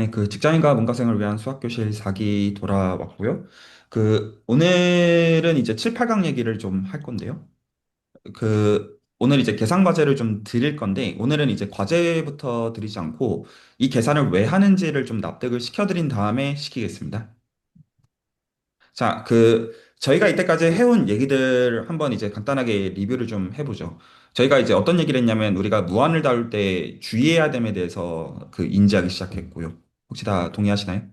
네, 그 직장인과 문과생을 위한 수학교실 4기 돌아왔고요. 오늘은 이제 7, 8강 얘기를 좀 할 건데요. 오늘 이제 계산 과제를 좀 드릴 건데, 오늘은 이제 과제부터 드리지 않고, 이 계산을 왜 하는지를 좀 납득을 시켜드린 다음에 시키겠습니다. 자, 저희가 이때까지 해온 얘기들 한번 이제 간단하게 리뷰를 좀 해보죠. 저희가 이제 어떤 얘기를 했냐면, 우리가 무한을 다룰 때 주의해야 됨에 대해서 인지하기 시작했고요. 혹시 다 동의하시나요?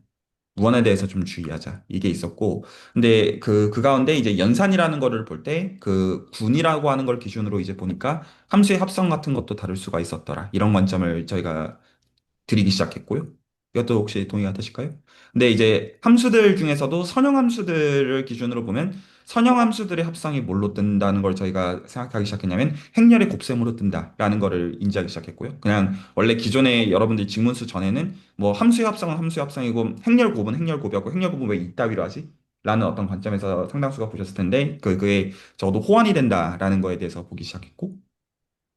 무언에 대해서 좀 주의하자. 이게 있었고. 근데 그 가운데 이제 연산이라는 거를 볼 때 그 군이라고 하는 걸 기준으로 이제 보니까 함수의 합성 같은 것도 다룰 수가 있었더라. 이런 관점을 저희가 드리기 시작했고요. 이것도 혹시 동의가 되실까요? 근데 이제 함수들 중에서도 선형함수들을 기준으로 보면 선형함수들의 합성이 뭘로 뜬다는 걸 저희가 생각하기 시작했냐면 행렬의 곱셈으로 뜬다라는 거를 인지하기 시작했고요. 그냥 원래 기존에 여러분들이 직문수 전에는 뭐 함수의 합성은 함수의 합성이고 행렬 곱은 행렬 곱이었고 행렬 곱은 왜 이따위로 하지? 라는 어떤 관점에서 상당수가 보셨을 텐데 그게 적어도 호환이 된다라는 거에 대해서 보기 시작했고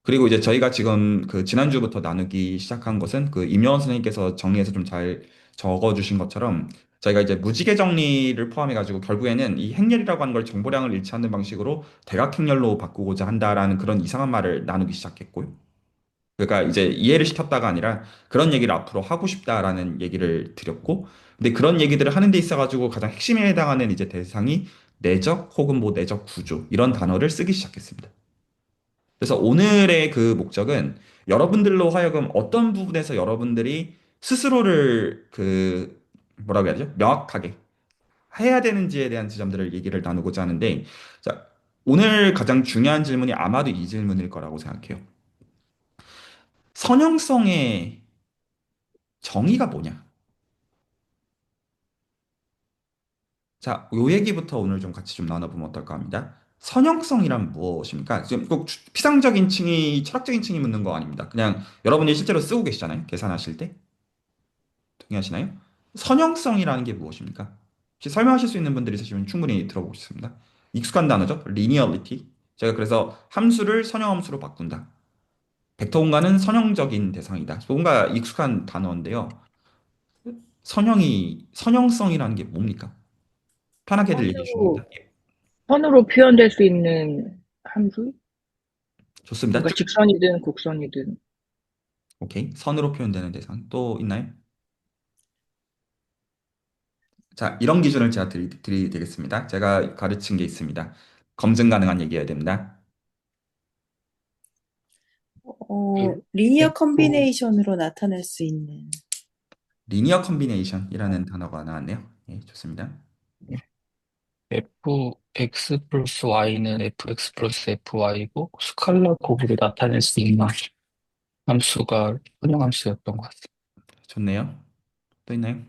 그리고 이제 저희가 지금 지난주부터 나누기 시작한 것은 임요원 선생님께서 정리해서 좀 잘 적어주신 것처럼 저희가 이제 무지개 정리를 포함해가지고 결국에는 이 행렬이라고 하는 걸 정보량을 일치하는 방식으로 대각행렬로 바꾸고자 한다라는 그런 이상한 말을 나누기 시작했고요. 그러니까 이제 이해를 시켰다가 아니라 그런 얘기를 앞으로 하고 싶다라는 얘기를 드렸고 근데 그런 얘기들을 하는 데 있어가지고 가장 핵심에 해당하는 이제 대상이 내적 혹은 뭐 내적 구조 이런 단어를 쓰기 시작했습니다. 그래서 오늘의 그 목적은 여러분들로 하여금 어떤 부분에서 여러분들이 스스로를 뭐라고 해야 되죠? 명확하게 해야 되는지에 대한 지점들을 얘기를 나누고자 하는데, 자, 오늘 가장 중요한 질문이 아마도 이 질문일 거라고 생각해요. 선형성의 정의가 뭐냐? 자, 요 얘기부터 오늘 좀 같이 좀 나눠보면 어떨까 합니다. 선형성이란 무엇입니까? 지금 꼭 피상적인 층이, 철학적인 층이 묻는 거 아닙니다. 그냥 여러분이 실제로 쓰고 계시잖아요. 계산하실 때. 동의하시나요? 선형성이라는 게 무엇입니까? 혹시 설명하실 수 있는 분들이 있으시면 충분히 들어보고 싶습니다. 익숙한 단어죠. linearity. 제가 그래서 함수를 선형함수로 바꾼다. 벡터 공간은 선형적인 대상이다. 뭔가 익숙한 단어인데요. 선형성이라는 게 뭡니까? 편하게들 얘기해 선으로, 줍니다. 예, 선으로 표현될 수 있는 함수? 좋습니다. 그러니까 쭉. 직선이든 곡선이든. 오케이. 선으로 표현되는 대상. 또 있나요? 자, 이런 기준을 제가 드리겠습니다. 제가 가르친 게 있습니다. 검증 가능한 얘기여야 됩니다. 리니어 F, 컨비네이션으로 나타낼 수 있는. 리니어 컨비네이션이라는 단어가 나왔네요. 예, 좋습니다. fx 플러스 y는 fx 플러스 fy고 스칼라 곱으로 나타낼 수 있는 함수가 선형함수였던 것 같습니다. 좋네요. 또 있나요?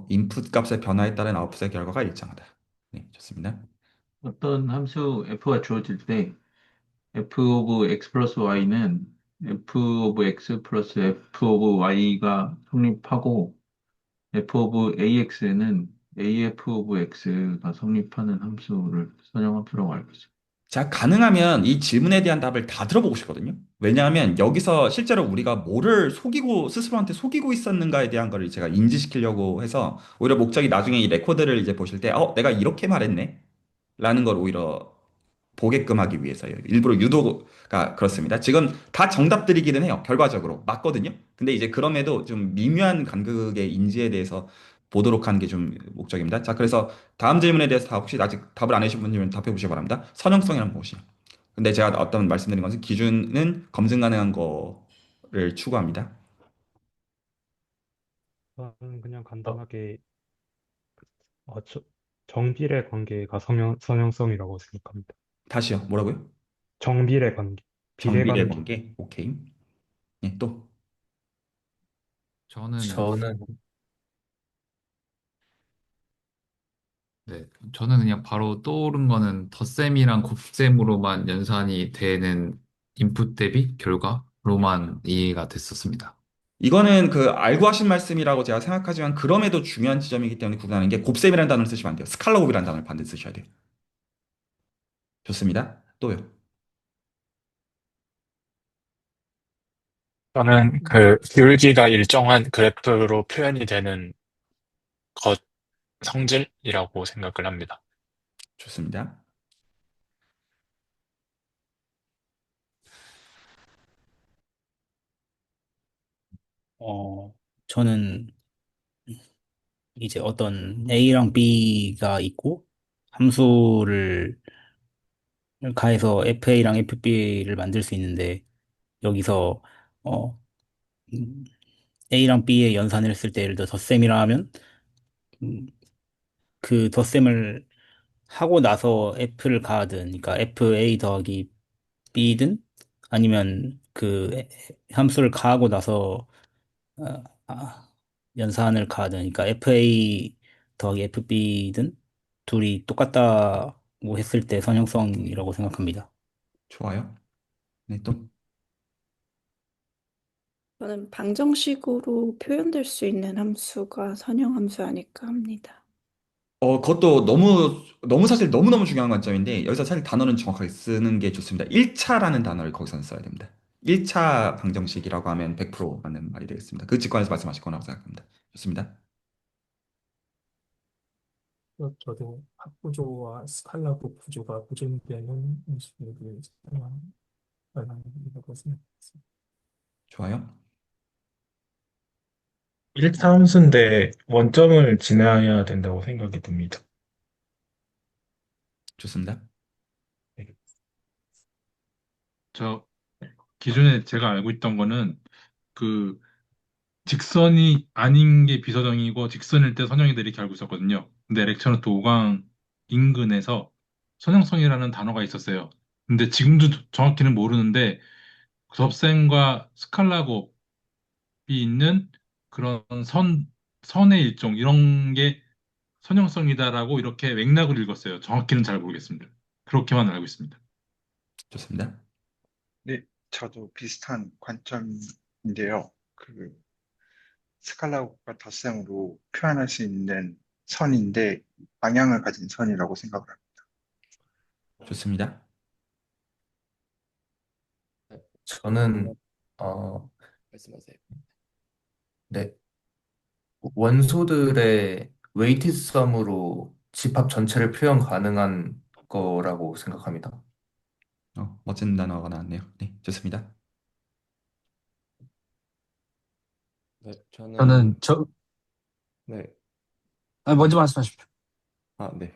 인풋 값의 변화에 따른 아웃풋의 결과가 일정하다. 네, 좋습니다. 어떤 함수 f가 주어질 때 f 오브 x 플러스 y는 f 오브 x 플러스 f 오브 y가 성립하고 f 오브 ax에는 af 오브 x가 성립하는 함수를 선형함수라고 알고 있어요. 자, 가능하면 이 질문에 대한 답을 다 들어보고 싶거든요. 왜냐하면 여기서 실제로 우리가 뭐를 속이고, 스스로한테 속이고 있었는가에 대한 거를 제가 인지시키려고 해서 오히려 목적이 나중에 이 레코드를 이제 보실 때, 내가 이렇게 말했네? 라는 걸 오히려 보게끔 하기 위해서요. 일부러 유도가 그렇습니다. 지금 다 정답들이기는 해요. 결과적으로. 맞거든요. 근데 이제 그럼에도 좀 미묘한 간극의 인지에 대해서 보도록 하는 게 좀 목적입니다. 자, 그래서 다음 질문에 대해서 혹시 아직 답을 안 해주신 분들은 답해 보시기 바랍니다. 선형성이란 무엇이냐? 근데 제가 어떤 말씀드린 것은 기준은 검증 가능한 거를 추구합니다. 저는 그냥 어, 간단하게 정비례 관계가 선형성이라고 생각합니다. 다시요. 뭐라고요? 정비례 관계, 비례 정비례 관계. 관계. 오케이. 네, 또. 저는 저는 네, 저는 그냥 바로 떠오른 거는 덧셈이랑 곱셈으로만 연산이 되는 인풋 대비 결과로만 이해가 됐었습니다. 이거는 알고 하신 말씀이라고 제가 생각하지만 그럼에도 중요한 지점이기 때문에 구분하는 게 곱셈이라는 단어를 쓰시면 안 돼요. 스칼라 곱이라는 단어를 반드시 쓰셔야 돼요. 좋습니다. 또요. 저는 그 기울기가 일정한 그래프로 표현이 되는 것 성질이라고 생각을 합니다. 좋습니다. 어, 저는 이제 어떤 A랑 B가 있고 함수를 가해서 FA랑 FB를 만들 수 있는데 여기서 어, 음, A랑 B의 연산을 했을 때 예를 들어 덧셈이라 하면 음, 그 덧셈을 하고 나서 F를 가하든 그러니까 FA 더하기 B든 아니면 함수를 가하고 나서 어, 연산을 가하든 그러니까 FA 더하기 FB든 둘이 똑같다고 했을 때 선형성이라고 생각합니다. 좋아요. 네, 또. 저는 방정식으로 표현될 수 있는 함수가 선형함수 아닐까 합니다. 그것도 너무 사실 너무너무 중요한 관점인데, 여기서 사실 단어는 정확하게 쓰는 게 좋습니다. 1차라는 단어를 거기서 써야 됩니다. 1차 방정식이라고 하면 100% 맞는 말이 되겠습니다. 그 직관에서 말씀하실 거라고 생각합니다. 좋습니다. 저도 합구조와 스칼라 곱구조가 보존되는 함수를 사용한다고 생각했습니다. 좋아요. 1차 함수인데 원점을 지나야 된다고 생각이 듭니다. 좋습니다. 저 기존에 제가 알고 있던 거는 그 직선이 아닌 게 비서정이고 직선일 때 선형이 이렇게 알고 있었거든요. 근데 렉처노트 5강 인근에서 선형성이라는 단어가 있었어요. 근데 지금도 정확히는 모르는데 곱셈과 스칼라곱이 있는 그런 선의 일종 이런 게 선형성이다라고 이렇게 맥락을 읽었어요. 정확히는 잘 모르겠습니다. 그렇게만 알고 있습니다. 좋습니다. 네, 저도 비슷한 관점인데요. 그 스칼라곱과 덧셈으로 표현할 수 있는 선인데 방향을 가진 선이라고 생각을 합니다. 좋습니다. 저는 말씀하세요. 네, 원소들의 웨이티드 썸으로 집합 전체를 표현 가능한 거라고 생각합니다. 멋진 단어가 나왔네요. 네, 좋습니다. 네, 저는 네, 먼저 말씀하십시오. 네.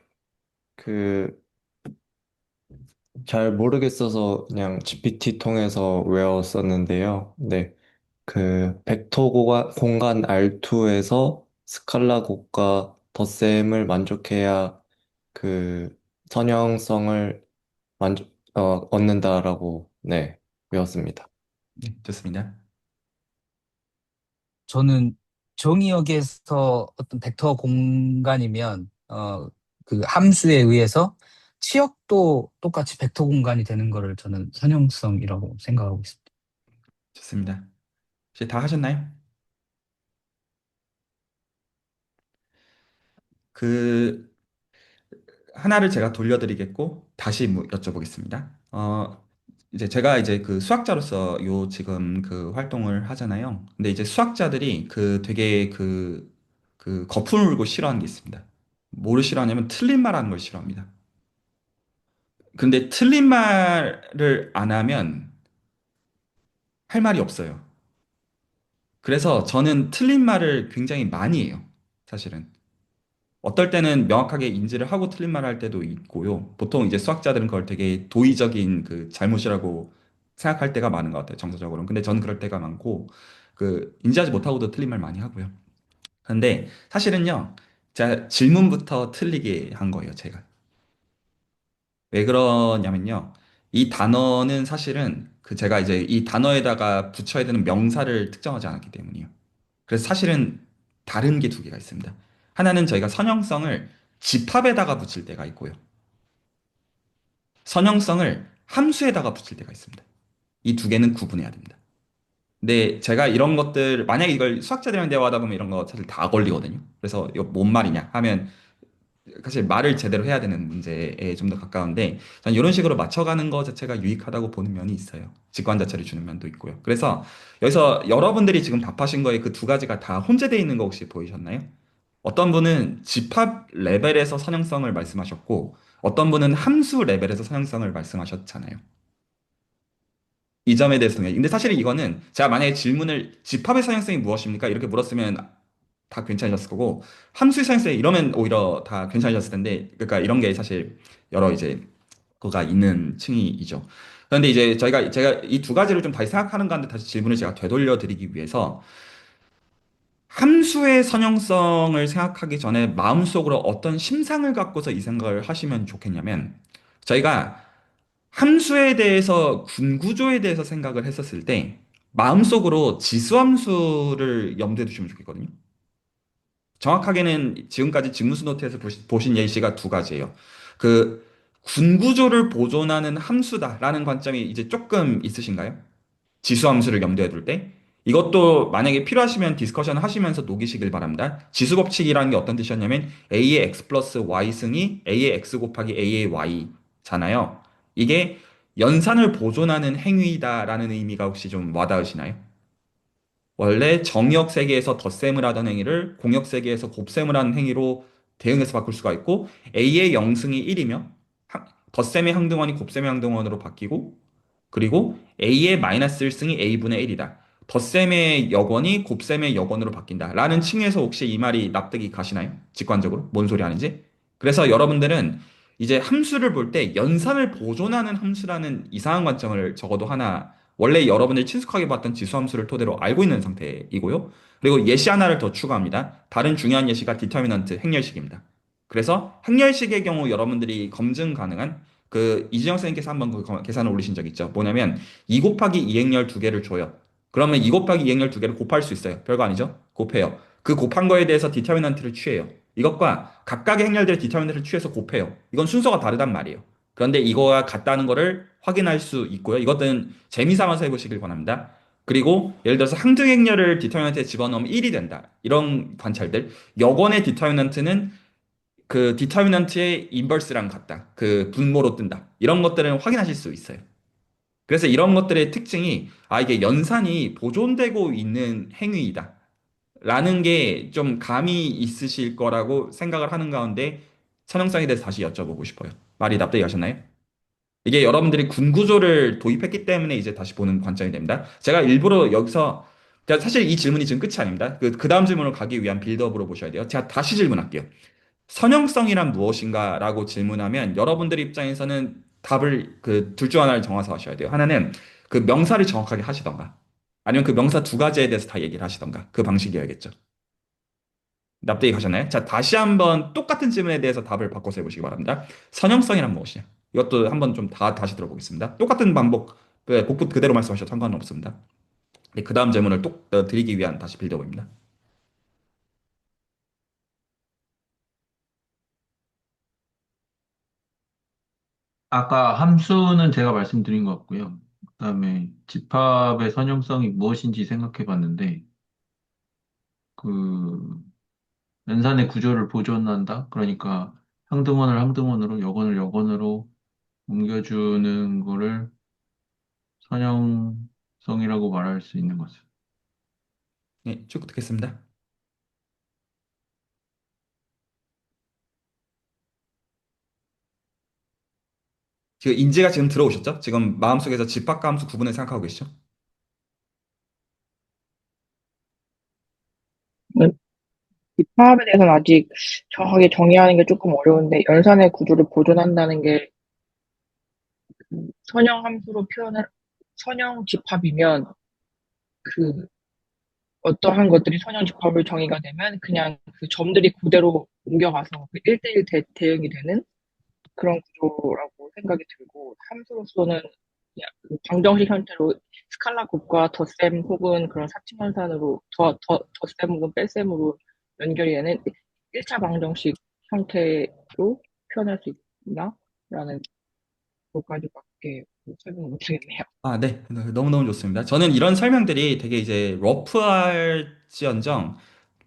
그, 잘 모르겠어서 그냥 GPT 통해서 외웠었는데요. 네, 그, 공간 R2에서 스칼라 곱과 덧셈을 만족해야 그 선형성을 얻는다라고, 네, 외웠습니다. 네, 좋습니다. 저는 정의역에서 어떤 벡터 공간이면 그 함수에 의해서 치역도 똑같이 벡터 공간이 되는 거를 저는 선형성이라고 생각하고 있습니다. 좋습니다. 혹시 다 하셨나요? 그 하나를 제가 돌려드리겠고 다시 여쭤보겠습니다. 이제 제가 이제 그 수학자로서 요 지금 그 활동을 하잖아요. 근데 이제 수학자들이 그 되게 그 거품을 물고 싫어하는 게 있습니다. 뭐를 싫어하냐면 틀린 말하는 걸 싫어합니다. 근데 틀린 말을 안 하면 할 말이 없어요. 그래서 저는 틀린 말을 굉장히 많이 해요. 사실은. 어떨 때는 명확하게 인지를 하고 틀린 말 할 때도 있고요. 보통 이제 수학자들은 그걸 되게 도의적인 그 잘못이라고 생각할 때가 많은 것 같아요. 정서적으로는. 근데 저는 그럴 때가 많고, 그, 인지하지 못하고도 틀린 말 많이 하고요. 근데 사실은요, 제가 질문부터 틀리게 한 거예요, 제가. 왜 그러냐면요. 이 단어는 사실은 그 제가 이제 이 단어에다가 붙여야 되는 명사를 특정하지 않았기 때문이에요. 그래서 사실은 다른 게 두 개가 있습니다. 하나는 저희가 선형성을 집합에다가 붙일 때가 있고요. 선형성을 함수에다가 붙일 때가 있습니다. 이 두 개는 구분해야 됩니다. 근데 제가 이런 것들, 만약에 이걸 수학자들이랑 대화하다 보면 이런 거 사실 다 걸리거든요. 그래서 이거 뭔 말이냐 하면 사실 말을 제대로 해야 되는 문제에 좀 더 가까운데 저는 이런 식으로 맞춰가는 것 자체가 유익하다고 보는 면이 있어요. 직관 자체를 주는 면도 있고요. 그래서 여기서 여러분들이 지금 답하신 거에 그 두 가지가 다 혼재되어 있는 거 혹시 보이셨나요? 어떤 분은 집합 레벨에서 선형성을 말씀하셨고 어떤 분은 함수 레벨에서 선형성을 말씀하셨잖아요. 이 점에 대해서는. 근데 사실 이거는 제가 만약에 질문을 집합의 선형성이 무엇입니까? 이렇게 물었으면 다 괜찮으셨을 거고 함수의 선형성이 이러면 오히려 다 괜찮으셨을 텐데 그러니까 이런 게 사실 여러 이제 거가 있는 층이죠. 그런데 이제 제가 이 두 가지를 좀 다시 생각하는 가운데 다시 질문을 제가 되돌려 드리기 위해서 함수의 선형성을 생각하기 전에 마음속으로 어떤 심상을 갖고서 이 생각을 하시면 좋겠냐면 저희가 함수에 대해서 군구조에 대해서 생각을 했었을 때 마음속으로 지수함수를 염두에 두시면 좋겠거든요. 정확하게는 지금까지 직무수 노트에서 보신 예시가 두 가지예요. 그 군구조를 보존하는 함수다라는 관점이 이제 조금 있으신가요? 지수함수를 염두에 둘 때. 이것도 만약에 필요하시면 디스커션 하시면서 녹이시길 바랍니다. 지수 법칙이라는 게 어떤 뜻이었냐면 a의 x 플러스 y 승이 a의 x 곱하기 a의 y잖아요. 이게 연산을 보존하는 행위다라는 의미가 혹시 좀 와닿으시나요? 원래 정의역 세계에서 덧셈을 하던 행위를 공역 세계에서 곱셈을 하는 행위로 대응해서 바꿀 수가 있고 A의 영승이 1이며 덧셈의 항등원이 곱셈의 항등원으로 바뀌고 그리고 A의 마이너스 1승이 A분의 1이다. 덧셈의 역원이 곱셈의 역원으로 바뀐다. 라는 층에서 혹시 이 말이 납득이 가시나요? 직관적으로? 뭔 소리 하는지? 그래서 여러분들은 이제 함수를 볼 때 연산을 보존하는 함수라는 이상한 관점을 적어도 하나 원래 여러분들이 친숙하게 봤던 지수함수를 토대로 알고 있는 상태이고요. 그리고 예시 하나를 더 추가합니다. 다른 중요한 예시가 디터미넌트 행렬식입니다. 그래서 행렬식의 경우 여러분들이 검증 가능한 그 이진영 선생님께서 한번 그 계산을 올리신 적 있죠. 뭐냐면 2 곱하기 2행렬 두 개를 줘요. 그러면 2 곱하기 2행렬 두 개를 곱할 수 있어요. 별거 아니죠? 곱해요. 그 곱한 거에 대해서 디터미넌트를 취해요. 이것과 각각의 행렬들의 디터미넌트를 취해서 곱해요. 이건 순서가 다르단 말이에요. 그런데 이거와 같다는 거를 확인할 수 있고요. 이것은 재미삼아서 해보시길 권합니다. 그리고 예를 들어서 항등행렬을 디터미넌트에 집어넣으면 1이 된다. 이런 관찰들. 역원의 디터미넌트는 그 디터미넌트의 인버스랑 같다. 그 분모로 뜬다. 이런 것들은 확인하실 수 있어요. 그래서 이런 것들의 특징이 이게 연산이 보존되고 있는 행위이다. 라는 게 좀 감이 있으실 거라고 생각을 하는 가운데 선형성에 대해서 다시 여쭤보고 싶어요. 말이 납득이 가셨나요? 이게 여러분들이 군 구조를 도입했기 때문에 이제 다시 보는 관점이 됩니다. 제가 일부러 여기서 사실 이 질문이 지금 끝이 아닙니다. 그 다음 질문으로 가기 위한 빌드업으로 보셔야 돼요. 제가 다시 질문할게요. 선형성이란 무엇인가라고 질문하면 여러분들 입장에서는 답을 그 둘 중 하나를 정해서 하셔야 돼요. 하나는 그 명사를 정확하게 하시던가 아니면 그 명사 두 가지에 대해서 다 얘기를 하시던가 그 방식이어야겠죠. 납득이 가셨나요? 자, 다시 한번 똑같은 질문에 대해서 답을 바꿔서 해보시기 바랍니다. 선형성이란 무엇이냐? 이것도 한번 좀 다시 들어보겠습니다. 똑같은 방법, 복붙 그대로 말씀하셔도 상관은 없습니다. 네, 그 다음 질문을 드리기 위한 다시 빌드업입니다. 아까 함수는 제가 말씀드린 것 같고요. 그다음에 집합의 선형성이 무엇인지 생각해 봤는데, 그, 연산의 구조를 보존한다? 그러니까 항등원을 항등원으로, 역원을 역원으로 옮겨주는 거를 선형성이라고 말할 수 있는 거죠. 네, 쭉 듣겠습니다. 지금 인지가 지금 들어오셨죠? 지금 마음속에서 집합과 함수 구분을 생각하고 계시죠? 집합에 대해서는 아직 정확하게 정의하는 게 조금 어려운데, 연산의 구조를 보존한다는 게 선형 함수로 선형 집합이면 그 어떠한 것들이 선형 집합을 정의가 되면 그냥 그 점들이 그대로 옮겨가서 그 1대1 대응이 되는 그런 구조라고 생각이 들고, 함수로서는 그냥 그 방정식 형태로 스칼라 곱과 덧셈 혹은 그런 사칙 연산으로 덧셈 혹은 뺄셈으로 연결이 되는 1차 방정식 형태로 표현할 수 있나? 라는 것까지밖에 설명을 못하겠네요. 네. 너무너무 좋습니다. 저는 이런 설명들이 되게 이제 러프할지언정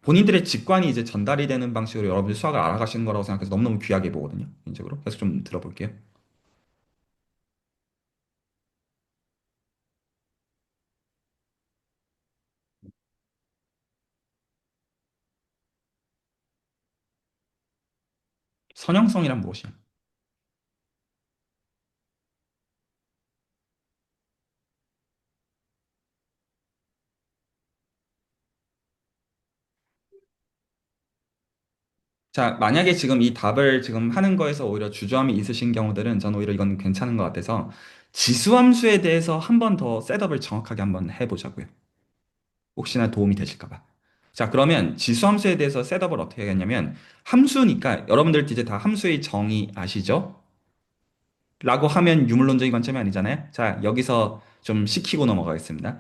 본인들의 직관이 이제 전달이 되는 방식으로 여러분들 수학을 알아가시는 거라고 생각해서 너무너무 귀하게 보거든요. 개인적으로. 그래서 좀 들어볼게요. 선형성이란 무엇이야? 자, 만약에 지금 이 답을 지금 하는 거에서 오히려 주저함이 있으신 경우들은 저는 오히려 이건 괜찮은 것 같아서 지수함수에 대해서 한 번 더 셋업을 정확하게 한번 해보자고요. 혹시나 도움이 되실까 봐. 자, 그러면 지수함수에 대해서 셋업을 어떻게 하겠냐면 함수니까 여러분들 이제 다 함수의 정의 아시죠? 라고 하면 유물론적인 관점이 아니잖아요. 자, 여기서 좀 식히고 넘어가겠습니다.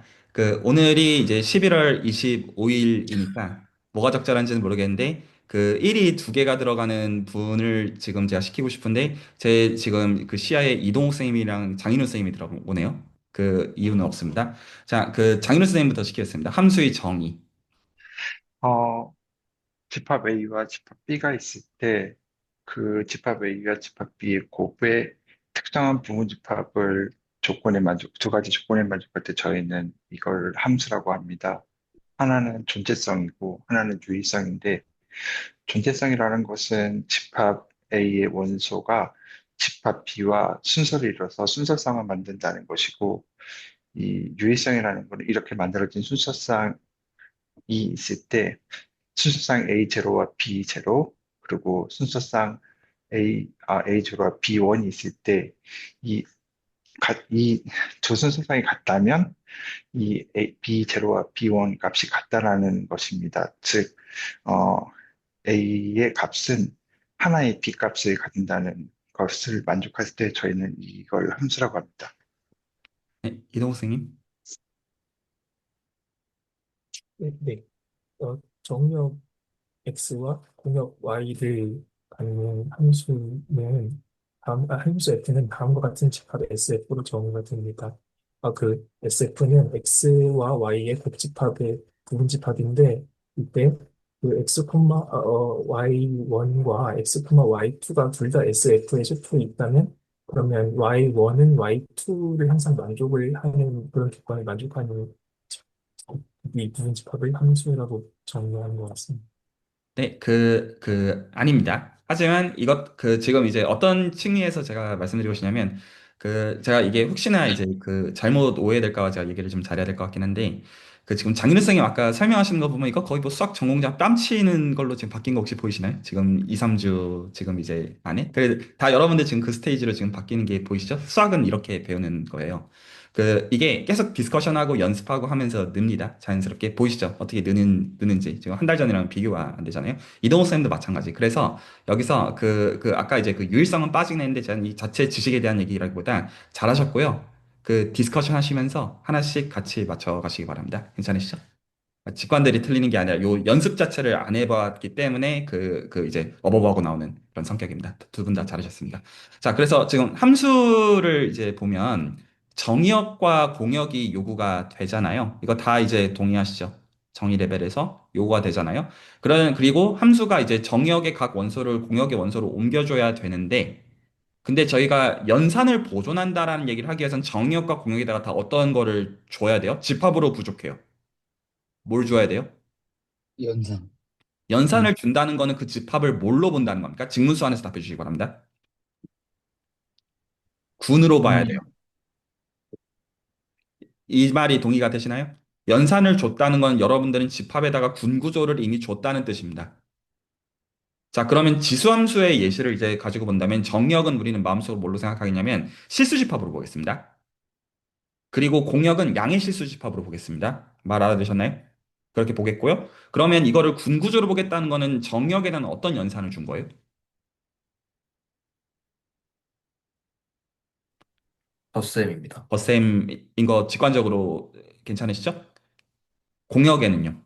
오늘이 이제 11월 25일이니까 뭐가 적절한지는 모르겠는데, 1이 두 개가 들어가는 분을 지금 제가 시키고 싶은데, 제 지금 그 시야에 이동욱 선생님이랑 장인우 선생님이 들어오네요. 그 이유는 없습니다. 자, 장인우 선생님부터 시키겠습니다. 함수의 정의. 어, 집합 A와 집합 B가 있을 때 그 집합 A와 집합 B의 곱의 특정한 부분집합을 두 가지 조건에 만족할 때 저희는 이걸 함수라고 합니다. 하나는 존재성이고 하나는 유의성인데 존재성이라는 것은 집합 A의 원소가 집합 B와 순서를 이뤄서 순서쌍을 만든다는 것이고 이 유의성이라는 것은 이렇게 만들어진 순서쌍이 있을 때 순서상 A0와 B0 그리고 순서상 A0와 B1이 있을 때 이 이 두 순서상이 같다면 B0와 B1 값이 같다라는 것입니다. 즉, 어, A의 값은 하나의 B 값을 갖는다는 것을 만족할 때 저희는 이걸 함수라고 합니다. 네, 이동욱 선생님. 네. 정역 x와 공역 y를 갖는 함수는 함수 f는 다음과 같은 집합 SF로 정의가 됩니다. SF는 x와 y의 곱집합의 부분집합인데 이때 그 y1과 y2가 둘 다 SF에 속해 있다면 그러면 y1은 y2를 항상 만족을 하는 그런 조건을 만족하는 이 부분집합을 함수라고 정의하는 것 같습니다. 네, 아닙니다. 하지만 지금 이제 어떤 층위에서 제가 말씀드리고 싶냐면, 제가 이게 혹시나 이제 잘못 오해될까 봐 제가 얘기를 좀 잘해야 될 것 같긴 한데, 지금 장윤우 선생님 아까 설명하시는 거 보면 이거 거의 뭐 수학 전공자 뺨치는 걸로 지금 바뀐 거 혹시 보이시나요? 지금 2, 3주 지금 이제 안에? 다 여러분들 지금 그 스테이지로 지금 바뀌는 게 보이시죠? 수학은 이렇게 배우는 거예요. 이게 계속 디스커션하고 연습하고 하면서 늡니다. 자연스럽게. 보이시죠? 어떻게 느는지. 지금 한 달 전이랑 비교가 안 되잖아요. 이동호 쌤도 마찬가지. 그래서 여기서 아까 이제 유일성은 빠지긴 했는데 저는 이 자체 지식에 대한 얘기라기보다 잘하셨고요. 디스커션 하시면서 하나씩 같이 맞춰가시기 바랍니다. 괜찮으시죠? 직관들이 틀리는 게 아니라 요 연습 자체를 안 해봤기 때문에 이제 어버버하고 나오는 그런 성격입니다. 두 분 다 잘하셨습니다. 자, 그래서 지금 함수를 이제 보면 정의역과 공역이 요구가 되잖아요. 이거 다 이제 동의하시죠? 정의 레벨에서 요구가 되잖아요. 그리고 함수가 이제 정의역의 각 원소를 공역의 원소로 옮겨줘야 되는데, 근데 저희가 연산을 보존한다라는 얘기를 하기 위해선 정의역과 공역에다가 다 어떤 거를 줘야 돼요? 집합으로 부족해요. 뭘 줘야 돼요? 연상. 연산을 준다는 거는 그 집합을 뭘로 본다는 겁니까? 직문수 안에서 답해 주시기 바랍니다. 군으로 봐야 돼요. 이 말이 동의가 되시나요? 연산을 줬다는 건 여러분들은 집합에다가 군 구조를 이미 줬다는 뜻입니다. 자, 그러면 지수함수의 예시를 이제 가지고 본다면 정역은 우리는 마음속으로 뭘로 생각하겠냐면 실수집합으로 보겠습니다. 그리고 공역은 양의 실수집합으로 보겠습니다. 말 알아두셨나요? 그렇게 보겠고요. 그러면 이거를 군 구조로 보겠다는 거는 정역에는 어떤 연산을 준 거예요? 덧셈입니다. 덧셈인 거 직관적으로 괜찮으시죠? 공역에는요?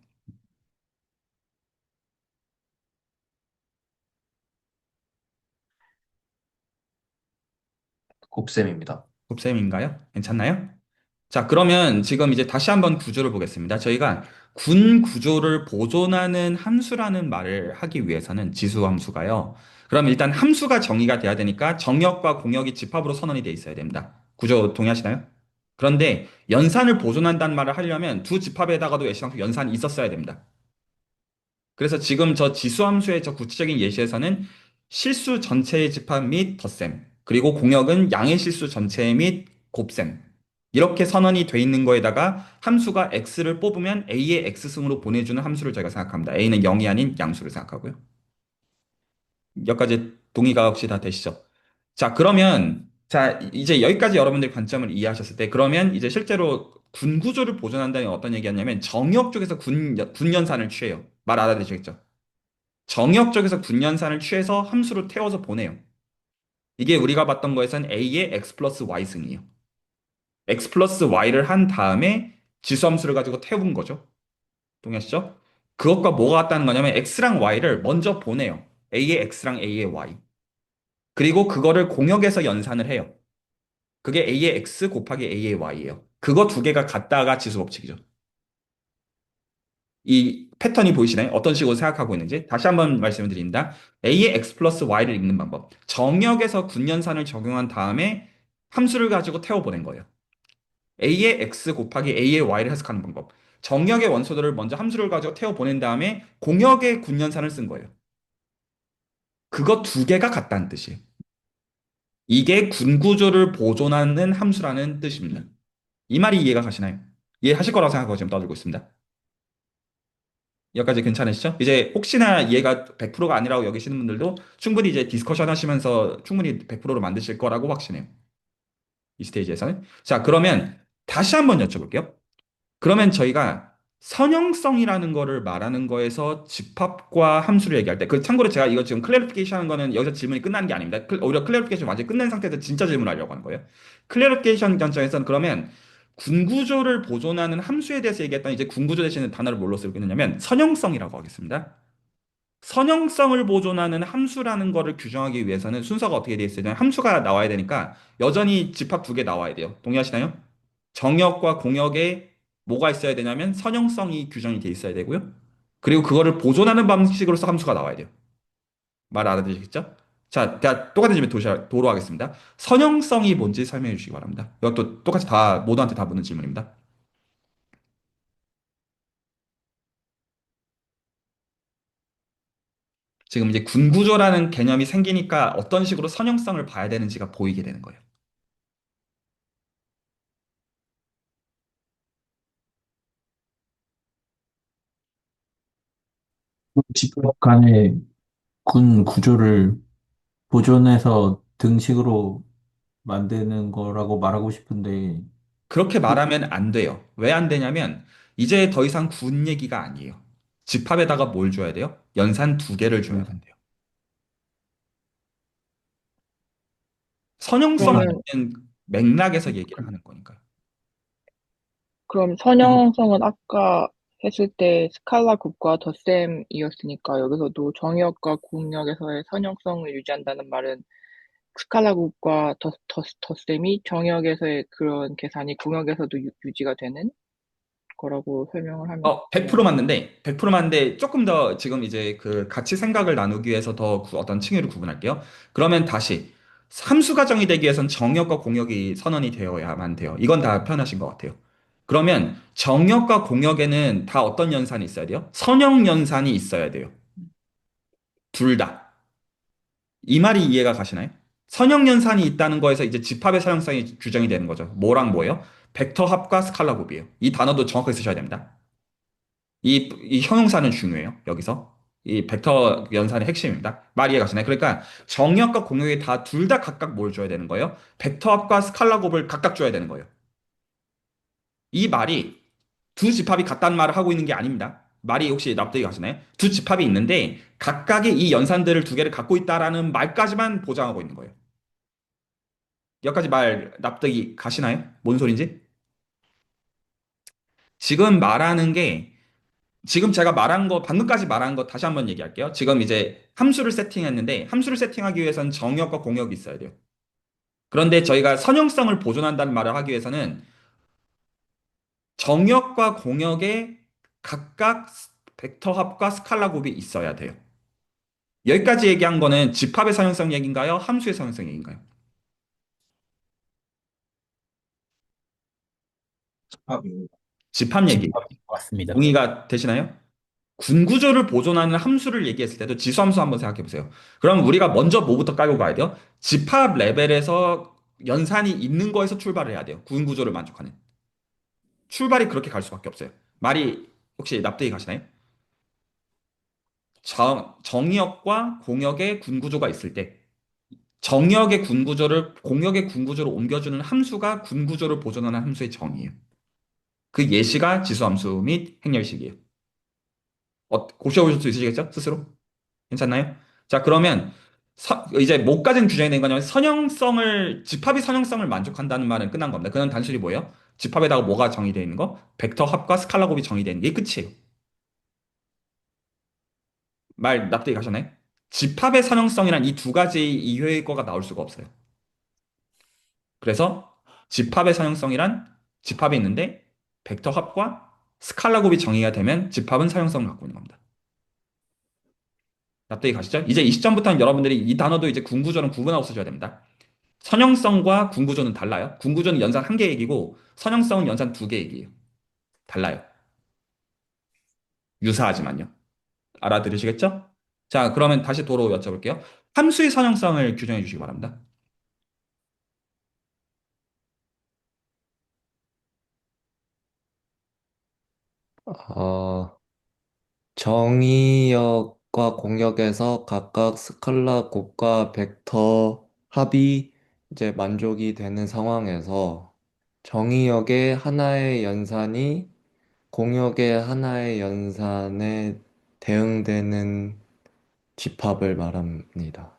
곱셈입니다. 곱셈인가요? 괜찮나요? 자, 그러면 지금 이제 다시 한번 구조를 보겠습니다. 저희가 군 구조를 보존하는 함수라는 말을 하기 위해서는 지수 함수가요. 그럼 일단 함수가 정의가 돼야 되니까 정역과 공역이 집합으로 선언이 돼 있어야 됩니다. 구조 동의하시나요? 그런데 연산을 보존한다는 말을 하려면 두 집합에다가도 애시당초 연산이 있었어야 됩니다. 그래서 지금 저 지수함수의 저 구체적인 예시에서는 실수 전체의 집합 및 덧셈, 그리고 공역은 양의 실수 전체 및 곱셈. 이렇게 선언이 돼 있는 거에다가 함수가 x를 뽑으면 a의 x승으로 보내주는 함수를 저희가 생각합니다. a는 0이 아닌 양수를 생각하고요. 여기까지 동의가 혹시 다 되시죠? 자, 그러면 자, 이제 여기까지 여러분들이 관점을 이해하셨을 때 그러면 이제 실제로 군 구조를 보존한다는 게 어떤 얘기였냐면 정역 쪽에서 군연산을 취해요. 말 알아들으시겠죠? 정역 쪽에서 군연산을 취해서 함수로 태워서 보내요. 이게 우리가 봤던 거에선 a의 x 플러스 y 승이에요. x 플러스 y를 한 다음에 지수함수를 가지고 태운 거죠. 동의하시죠? 그것과 뭐가 같다는 거냐면 x랑 y를 먼저 보내요. a의 x랑 a의 y. 그리고 그거를 공역에서 연산을 해요. 그게 a의 x 곱하기 a의 y예요. 그거 두 개가 같다가 지수 법칙이죠. 이 패턴이 보이시나요? 어떤 식으로 생각하고 있는지 다시 한번 말씀을 드립니다. a의 x 플러스 y를 읽는 방법. 정역에서 군연산을 적용한 다음에 함수를 가지고 태워보낸 거예요. a의 x 곱하기 a의 y를 해석하는 방법. 정역의 원소들을 먼저 함수를 가지고 태워보낸 다음에 공역의 군연산을 쓴 거예요. 그거 두 개가 같다는 뜻이에요. 이게 군구조를 보존하는 함수라는 뜻입니다. 이 말이 이해가 가시나요? 이해하실 거라고 생각하고 지금 떠들고 있습니다. 여기까지 괜찮으시죠? 이제 혹시나 이해가 100%가 아니라고 여기시는 분들도 충분히 이제 디스커션 하시면서 충분히 100%로 만드실 거라고 확신해요. 이 스테이지에서는. 자, 그러면 다시 한번 여쭤볼게요. 그러면 저희가 선형성이라는 거를 말하는 거에서 집합과 함수를 얘기할 때, 그 참고로 제가 이거 지금 클래리피케이션 하는 거는 여기서 질문이 끝나는 게 아닙니다. 오히려 클래리피케이션 완전히 끝낸 상태에서 진짜 질문하려고 하는 거예요. 클래리피케이션 관점에서는 그러면 군구조를 보존하는 함수에 대해서 얘기했던 이제 군구조 대신에 단어를 뭘로 쓰고 있느냐면 선형성이라고 하겠습니다. 선형성을 보존하는 함수라는 거를 규정하기 위해서는 순서가 어떻게 되어 있어요? 함수가 나와야 되니까 여전히 집합 두 개 나와야 돼요. 동의하시나요? 정역과 공역에 뭐가 있어야 되냐면 선형성이 규정이 돼 있어야 되고요. 그리고 그거를 보존하는 방식으로서 함수가 나와야 돼요. 말 알아들으시겠죠? 자, 제가 똑같은 질문 도로 하겠습니다. 선형성이 뭔지 설명해 주시기 바랍니다. 이것도 똑같이 다 모두한테 다 묻는 질문입니다. 지금 이제 군구조라는 개념이 생기니까 어떤 식으로 선형성을 봐야 되는지가 보이게 되는 거예요. 집합 간의 군 구조를 보존해서 등식으로 만드는 거라고 말하고 싶은데, 그렇게 말하면 안 돼요. 왜 안 되냐면 이제 더 이상 군 얘기가 아니에요. 집합에다가 뭘 줘야 돼요? 연산 두 개를 줘야 된대요. 선형성은 그러면, 맥락에서 얘기를 하는 거니까요. 그럼 선형성은 아까 했을 때 스칼라 곱과 덧셈이었으니까 여기서도 정역과 공역에서의 선형성을 유지한다는 말은 스칼라 곱과 덧셈이 정역에서의 그런 계산이 공역에서도 유지가 되는 거라고 설명을 하면 100% 맞는데, 100% 맞는데 조금 더 지금 이제 그 같이 생각을 나누기 위해서 더 어떤 층위를 구분할게요. 그러면 다시 함수 가정이 되기 위해선 정역과 공역이 선언이 되어야만 돼요. 이건 다 표현하신 것 같아요. 그러면 정역과 공역에는 다 어떤 연산이 있어야 돼요? 선형 연산이 있어야 돼요. 둘 다. 이 말이 이해가 가시나요? 선형 연산이 있다는 거에서 이제 집합의 사용성이 규정이 되는 거죠. 뭐랑 뭐예요? 벡터 합과 스칼라 곱이에요. 이 단어도 정확하게 쓰셔야 됩니다. 이 형용사는 중요해요. 여기서. 이 벡터 연산의 핵심입니다. 말 이해 가시나요? 그러니까 정역과 공역이 다 둘 다 각각 뭘 줘야 되는 거예요? 벡터 합과 스칼라 곱을 각각 줘야 되는 거예요. 이 말이 두 집합이 같다는 말을 하고 있는 게 아닙니다. 말이 혹시 납득이 가시나요? 두 집합이 있는데 각각의 이 연산들을 두 개를 갖고 있다라는 말까지만 보장하고 있는 거예요. 여기까지 말 납득이 가시나요? 뭔 소린지? 지금 말하는 게 지금 제가 말한 거, 방금까지 말한 거 다시 한번 얘기할게요. 지금 이제 함수를 세팅했는데, 함수를 세팅하기 위해서는 정역과 공역이 있어야 돼요. 그런데 저희가 선형성을 보존한다는 말을 하기 위해서는 정역과 공역의 각각 벡터 합과 스칼라 곱이 있어야 돼요. 여기까지 얘기한 거는 집합의 사용성 얘기인가요? 함수의 사용성 얘기인가요? 집합입니다. 집합 얘기. 집합인 것 같습니다. 동의가 되시나요? 군구조를 보존하는 함수를 얘기했을 때도 지수함수 한번 생각해 보세요. 그럼 우리가 먼저 뭐부터 깔고 가야 돼요? 집합 레벨에서 연산이 있는 거에서 출발을 해야 돼요. 군구조를 만족하는. 출발이 그렇게 갈 수밖에 없어요. 말이 혹시 납득이 가시나요? 정의역과 공역의 군구조가 있을 때 정의역의 군구조를 공역의 군구조로 옮겨주는 함수가 군구조를 보존하는 함수의 정의예요. 그 예시가 지수함수 및 행렬식이에요. 고쳐보실 수 있으시겠죠? 스스로? 괜찮나요? 자, 그러면 이제 뭐까지는 규정이 된 거냐면 집합이 선형성을 만족한다는 말은 끝난 겁니다. 그건 단순히 뭐예요? 집합에다가 뭐가 정의되어 있는 거? 벡터 합과 스칼라 곱이 정의되어 있는 게 끝이에요. 말 납득이 가셨나요? 집합의 선형성이란 이 두 가지 이외의 거가 나올 수가 없어요. 그래서 집합의 선형성이란 집합이 있는데 벡터 합과 스칼라 곱이 정의가 되면 집합은 사용성을 갖고 있는 겁니다. 납득이 가시죠? 이제 이 시점부터는 여러분들이 이 단어도 이제 군구조는 구분하고 쓰셔야 됩니다. 선형성과 군구조는 달라요. 군구조는 연산 한 개 얘기고 선형성은 연산 두 개 얘기예요. 달라요. 유사하지만요. 알아들으시겠죠? 자, 그러면 다시 도로 여쭤볼게요. 함수의 선형성을 규정해 주시기 바랍니다. 어, 정의역과 공역에서 각각 스칼라 곱과 벡터 합이 이제 만족이 되는 상황에서 정의역의 하나의 연산이 공역의 하나의 연산에 대응되는 집합을 말합니다.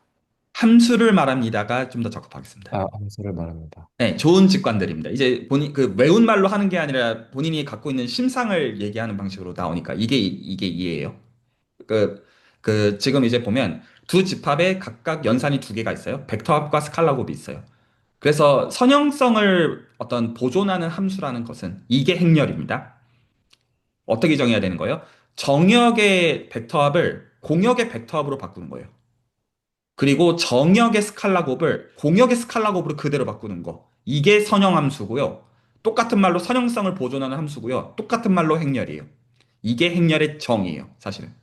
함수를 말합니다가 좀 더 적합하겠습니다. 함수를 말합니다. 네, 좋은 직관들입니다. 이제 본인 그 외운 말로 하는 게 아니라 본인이 갖고 있는 심상을 얘기하는 방식으로 나오니까 이게 이해예요. 지금 이제 보면 두 집합에 각각 연산이 두 개가 있어요. 벡터 합과 스칼라 곱이 있어요. 그래서 선형성을 어떤 보존하는 함수라는 것은 이게 행렬입니다. 어떻게 정해야 되는 거예요? 정역의 벡터합을 공역의 벡터합으로 바꾸는 거예요. 그리고 정역의 스칼라 곱을 공역의 스칼라 곱으로 그대로 바꾸는 거. 이게 선형 함수고요. 똑같은 말로 선형성을 보존하는 함수고요. 똑같은 말로 행렬이에요. 이게 행렬의 정의예요, 사실은.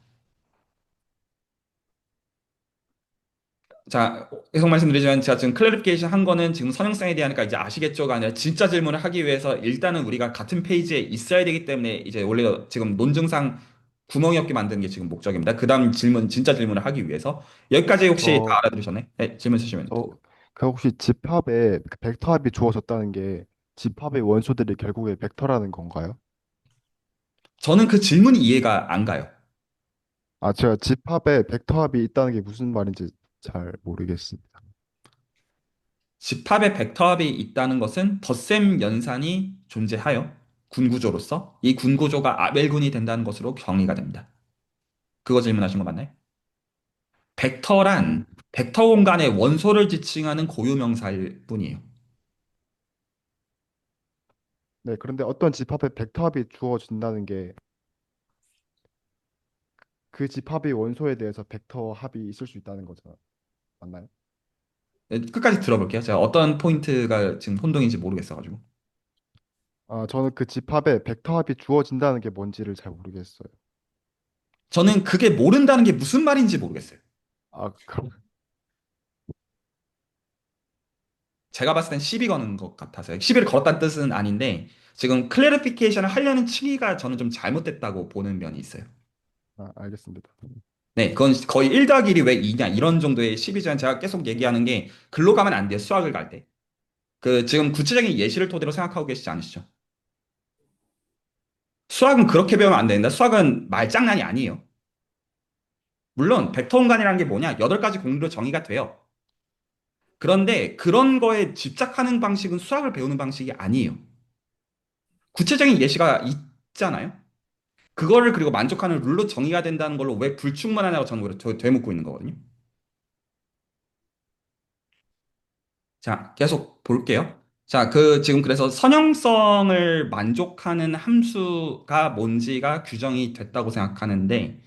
자, 계속 말씀드리지만 제가 지금 클래리피케이션 한 거는 지금 선형성에 대하니까 이제 아시겠죠가 아니라 진짜 질문을 하기 위해서 일단은 우리가 같은 페이지에 있어야 되기 때문에 이제 원래 지금 논증상 구멍이 없게 만드는 게 지금 목적입니다. 그 다음 질문, 진짜 질문을 하기 위해서. 여기까지 혹시 다 저, 알아들으셨나요? 네, 질문 주시면 됩니다. 그 혹시 집합에 그 벡터 합이 주어졌다는 게 집합의 원소들이 결국에 벡터라는 건가요? 저는 그 질문이 이해가 안 가요. 제가 집합에 벡터 합이 있다는 게 무슨 말인지 잘 모르겠습니다. 집합에 벡터합이 있다는 것은 덧셈 연산이 존재하여 군구조로서 이 군구조가 아벨군이 된다는 것으로 정의가 됩니다. 그거 질문하신 거 맞나요? 벡터란 벡터 공간의 원소를 지칭하는 고유명사일 뿐이에요. 네, 그런데 어떤 집합에 벡터 합이 주어진다는 게 그 집합의 원소에 대해서 벡터 합이 있을 수 있다는 거죠. 맞나요? 네, 끝까지 들어볼게요. 제가 어떤 포인트가 지금 혼동인지 모르겠어가지고. 저는 그 집합에 벡터 합이 주어진다는 게 뭔지를 잘 모르겠어요. 저는 그게 모른다는 게 무슨 말인지 모르겠어요. 그럼 제가 봤을 땐 시비 거는 것 같아서요. 시비를 걸었다는 뜻은 아닌데 지금 클래리피케이션을 하려는 층위가 저는 좀 잘못됐다고 보는 면이 있어요. 알겠습니다. 네, 그건 거의 1 더하기 1이 왜 2냐 이런 정도의 시비지만 제가 계속 얘기하는 게 글로 가면 안 돼요. 수학을 갈 때. 지금 구체적인 예시를 토대로 생각하고 계시지 않으시죠? 수학은 그렇게 배우면 안 된다. 수학은 말장난이 아니에요. 물론 벡터 공간이라는 게 뭐냐? 8가지 공류로 정의가 돼요. 그런데 그런 거에 집착하는 방식은 수학을 배우는 방식이 아니에요. 구체적인 예시가 있잖아요. 그거를 그리고 만족하는 룰로 정의가 된다는 걸로 왜 불충분하냐고 저는 오히려 되묻고 있는 거거든요. 자, 계속 볼게요. 자, 지금 그래서 선형성을 만족하는 함수가 뭔지가 규정이 됐다고 생각하는데,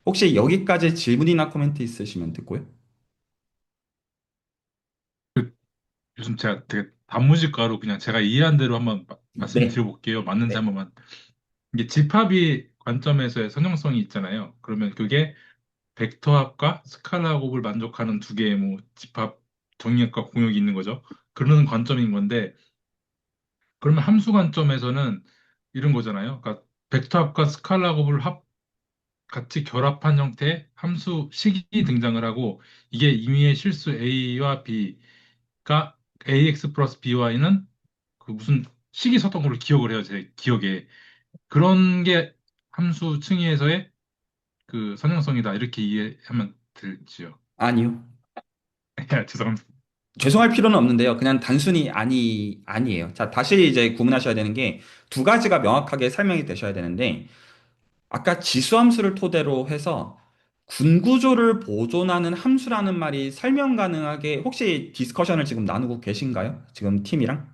혹시 여기까지 질문이나 코멘트 있으시면 듣고요. 요즘 제가 되게 단무지가로 그냥 제가 이해한 대로 한번 네. 말씀드려볼게요. 맞는지 한 네. 번만. 이게 집합이 관점에서의 선형성이 있잖아요. 그러면 그게 벡터합과 스칼라곱을 만족하는 두 개의 뭐 집합 정의역과 공역이 있는 거죠. 그런 관점인 건데, 그러면 함수 관점에서는 이런 거잖아요. 그러니까 벡터합과 스칼라곱을 같이 결합한 형태의 함수식이 등장을 하고, 이게 임의의 실수 a와 b가 ax 플러스 by는 그 무슨 식이 있었던 걸로 기억을 해요. 제 기억에. 그런 게 함수 층위에서의 그 선형성이다. 이렇게 이해하면 될지요. 아니요. 죄송합니다. 죄송할 필요는 없는데요. 그냥 단순히 아니에요. 자, 다시 이제 구분하셔야 되는 게 두 가지가 명확하게 설명이 되셔야 되는데, 아까 지수함수를 토대로 해서 군구조를 보존하는 함수라는 말이 설명 가능하게 혹시 디스커션을 지금 나누고 계신가요? 지금 팀이랑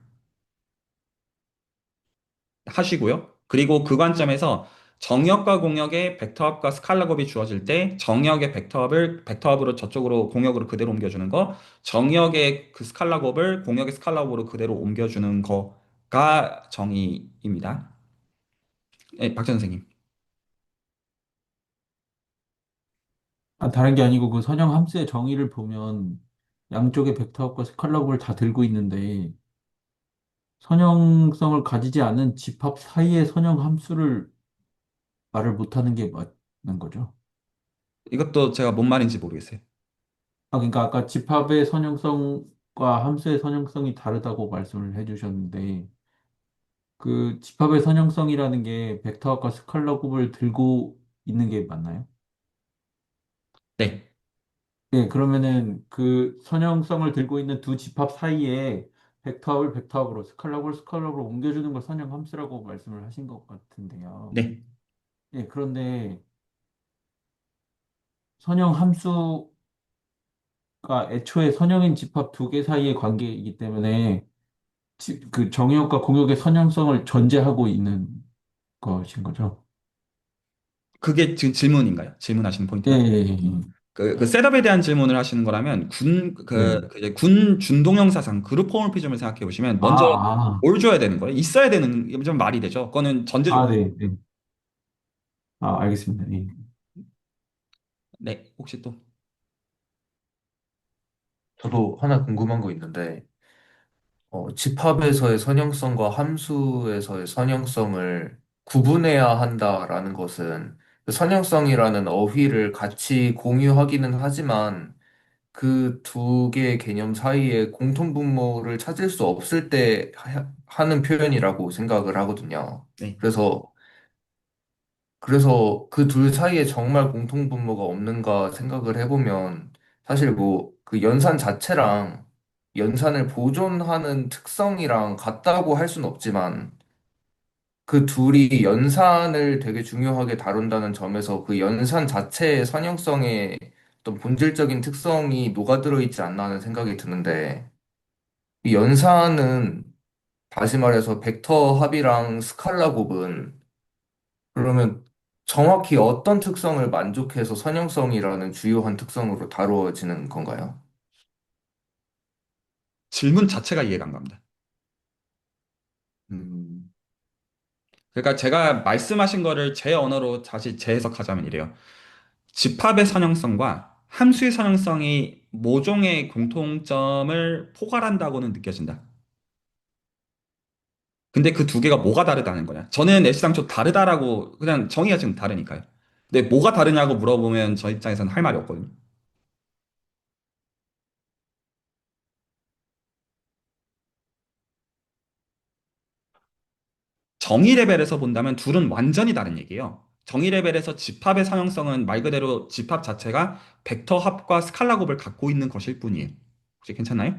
하시고요. 그리고 그 관점에서 정역과 공역의 벡터합과 스칼라곱이 주어질 때 정역의 벡터합으로 저쪽으로 공역으로 그대로 옮겨주는 거, 정역의 그 스칼라곱을 공역의 스칼라곱으로 그대로 옮겨주는 거가 정의입니다. 네, 박전 선생님. 다른 게 아니고 그 선형 함수의 정의를 보면 양쪽의 벡터합과 스칼라블을 다 들고 있는데 선형성을 가지지 않은 집합 사이의 선형 함수를 말을 못하는 게 맞는 거죠. 이것도 제가 뭔 말인지 모르겠어요. 그러니까 아까 집합의 선형성과 함수의 선형성이 다르다고 말씀을 해주셨는데 그 집합의 선형성이라는 게 벡터합과 스칼라곱을 들고 있는 게 맞나요? 네. 네, 그러면은 그 선형성을 들고 있는 두 집합 사이에 벡터합을 벡터합으로, 스칼랍을 스칼랍으로 옮겨주는 걸 선형 함수라고 말씀을 하신 것 같은데요. 네. 예, 그런데 선형 함수가 애초에 선형인 집합 두 개 사이의 관계이기 때문에 그 정역과 공역의 선형성을 전제하고 있는 것인 거죠. 그게 지금 질문인가요? 질문하시는 예, 포인트가? 예, 예. 그 셋업에 대한 질문을 하시는 거라면 네. 이제 군 준동형 사상 그룹 호모피즘을 생각해 보시면 아, 먼저 아, 뭘 줘야 되는 거예요? 있어야 되는 이게 좀 말이 되죠. 그거는 전제 조건. 네, 네. 알겠습니다. 예. 네, 혹시 또 저도 하나 궁금한 거 있는데, 집합에서의 선형성과 함수에서의 선형성을 구분해야 한다라는 것은 그 선형성이라는 어휘를 같이 공유하기는 하지만 그 두 개의 개념 사이에 공통분모를 찾을 수 없을 때 하는 표현이라고 생각을 하거든요. 네. 그래서 그 둘 사이에 정말 공통분모가 없는가 생각을 해보면 사실 뭐 그 연산 자체랑 연산을 보존하는 특성이랑 같다고 할 수는 없지만 그 둘이 연산을 되게 중요하게 다룬다는 점에서 그 연산 자체의 선형성에 어떤 본질적인 특성이 녹아들어 있지 않나 하는 생각이 드는데 이 연산은 다시 말해서 벡터 합이랑 스칼라 곱은 그러면 정확히 어떤 특성을 만족해서 선형성이라는 주요한 특성으로 다루어지는 건가요? 질문 자체가 이해가 안 갑니다. 음, 그러니까 제가 말씀하신 거를 제 언어로 다시 재해석하자면 이래요. 집합의 선형성과 함수의 선형성이 모종의 공통점을 포괄한다고는 느껴진다. 근데 그 두 개가 뭐가 다르다는 거냐? 저는 애시당초 다르다라고 그냥 정의가 지금 다르니까요. 근데 뭐가 다르냐고 물어보면 저 입장에서는 할 말이 없거든요. 정의 레벨에서 본다면 둘은 완전히 다른 얘기예요. 정의 레벨에서 집합의 상형성은 말 그대로 집합 자체가 벡터 합과 스칼라 곱을 갖고 있는 것일 뿐이에요. 혹시 괜찮나요?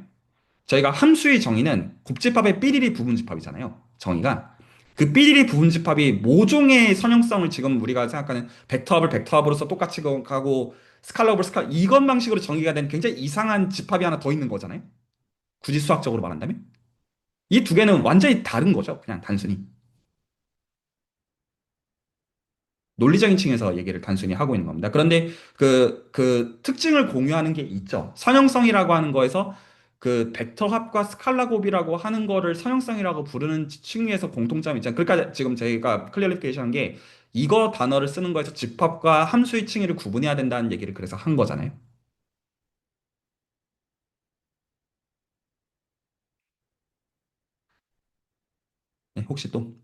저희가 함수의 정의는 곱집합의 삐리리 부분집합이잖아요. 정의가. 그 삐리리 부분집합이 모종의 선형성을 지금 우리가 생각하는 벡터합을 벡터합으로서 똑같이 가고 스칼라업을 이것 방식으로 정의가 된 굉장히 이상한 집합이 하나 더 있는 거잖아요. 굳이 수학적으로 말한다면. 이 두 개는 완전히 다른 거죠. 그냥 단순히. 논리적인 층에서 얘기를 단순히 하고 있는 겁니다. 그런데 그 특징을 공유하는 게 있죠. 선형성이라고 하는 거에서 그 벡터 합과 스칼라 곱이라고 하는 거를 선형성이라고 부르는 층에서 공통점이 있잖아요. 그러니까 지금 저희가 클리어리피케이션 한 게 이거 단어를 쓰는 거에서 집합과 함수의 층위를 구분해야 된다는 얘기를 그래서 한 거잖아요. 네, 혹시 또?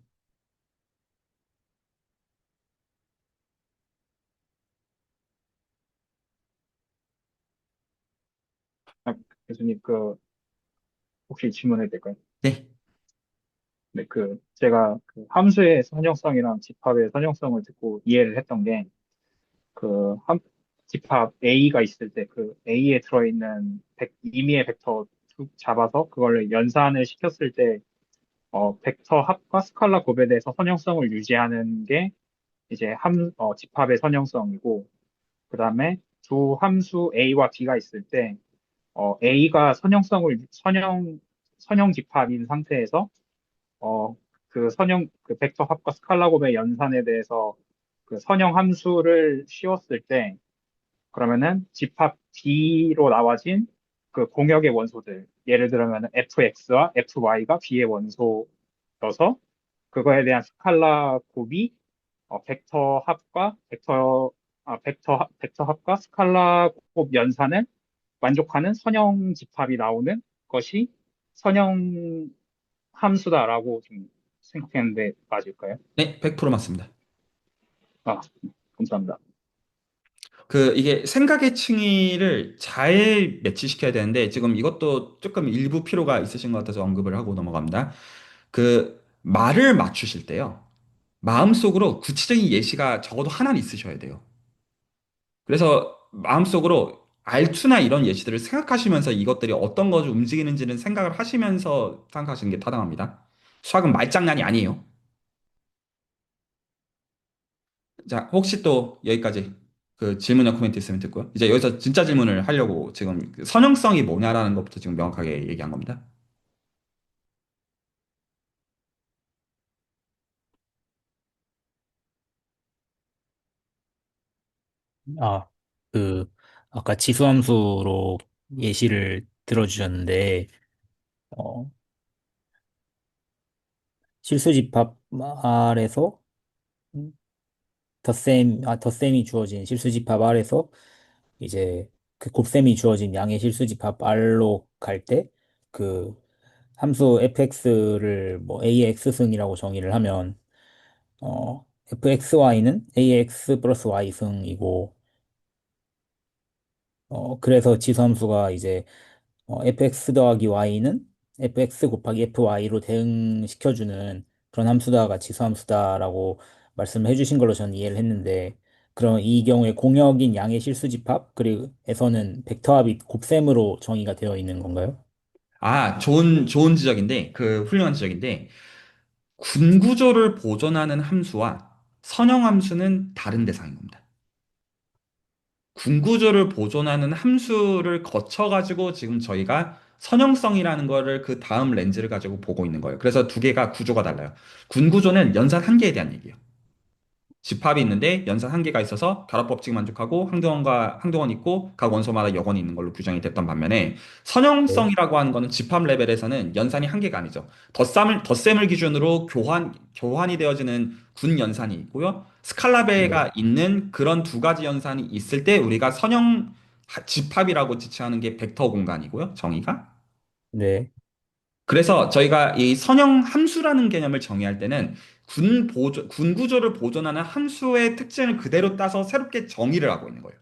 아, 교수님, 혹시 질문해도 될까요? 네. 네, 제가 함수의 선형성이랑 집합의 선형성을 듣고 이해를 했던 게, 그, 함, 집합 A가 있을 때 A에 들어있는 임의의 벡터 쭉 잡아서 그걸 연산을 시켰을 때, 벡터 합과 스칼라 곱에 대해서 선형성을 유지하는 게 이제 집합의 선형성이고, 그 다음에 두 함수 A와 B가 있을 때, A가 선형 집합인 상태에서, 벡터 합과 스칼라 곱의 연산에 대해서 선형 함수를 씌웠을 때, 그러면은 집합 B로 나와진 공역의 원소들, 예를 들면 fx와 fy가 B의 원소여서, 그거에 대한 스칼라 곱이 벡터 합과 스칼라 곱 연산을 만족하는 선형 집합이 나오는 것이 선형 함수다라고 좀 생각했는데 맞을까요? 네, 100% 맞습니다. 아, 감사합니다. 이게 생각의 층위를 잘 매치시켜야 되는데, 지금 이것도 조금 일부 필요가 있으신 것 같아서 언급을 하고 넘어갑니다. 말을 맞추실 때요. 마음속으로 구체적인 예시가 적어도 하나는 있으셔야 돼요. 그래서 마음속으로 알투나 이런 예시들을 생각하시면서 이것들이 어떤 것을 움직이는지는 생각을 하시면서 생각하시는 게 타당합니다. 수학은 말장난이 아니에요. 자, 혹시 또 여기까지 질문이나 코멘트 있으면 듣고요. 이제 여기서 진짜 질문을 하려고 지금 선형성이 뭐냐라는 것부터 지금 명확하게 얘기한 겁니다. 아, 그, 아까 지수함수로 예시를 들어주셨는데, 어, 실수집합 R에서 덧셈이 주어진 실수집합 R에서 이제 그 곱셈이 주어진 양의 실수집합 R로 갈 때 그 함수 fx를 뭐 a의 x승이라고 정의를 하면 fxy는 a의 x 플러스 y 승이고 그래서 지수함수가 이제 fx 더하기 y는 fx 곱하기 fy로 대응시켜주는 그런 함수다가 지수함수다라고 말씀을 해주신 걸로 저는 이해를 했는데, 그럼 이 경우에 공역인 양의 실수집합, 그리고 에서는 벡터합이 곱셈으로 정의가 되어 있는 건가요? 아, 좋은 지적인데, 훌륭한 지적인데, 군구조를 보존하는 함수와 선형함수는 다른 대상인 겁니다. 군구조를 보존하는 함수를 거쳐가지고 지금 저희가 선형성이라는 거를 그 다음 렌즈를 가지고 보고 있는 거예요. 그래서 두 개가 구조가 달라요. 군구조는 연산 한계에 대한 얘기예요. 집합이 있는데 연산 한계가 있어서 결합법칙 만족하고 항등원 있고 각 원소마다 여건이 있는 걸로 규정이 됐던 반면에 네. 선형성이라고 하는 거는 집합 레벨에서는 연산이 한계가 아니죠. 덧셈을 기준으로 교환이 되어지는 군 연산이 있고요. 네. 스칼라베가 있는 그런 두 가지 연산이 있을 때 우리가 집합이라고 지칭하는 게 벡터 공간이고요. 정의가. 네. 그래서 저희가 이 선형 함수라는 개념을 정의할 때는 군 구조를 보존하는 함수의 특징을 그대로 따서 새롭게 정의를 하고 있는 거예요.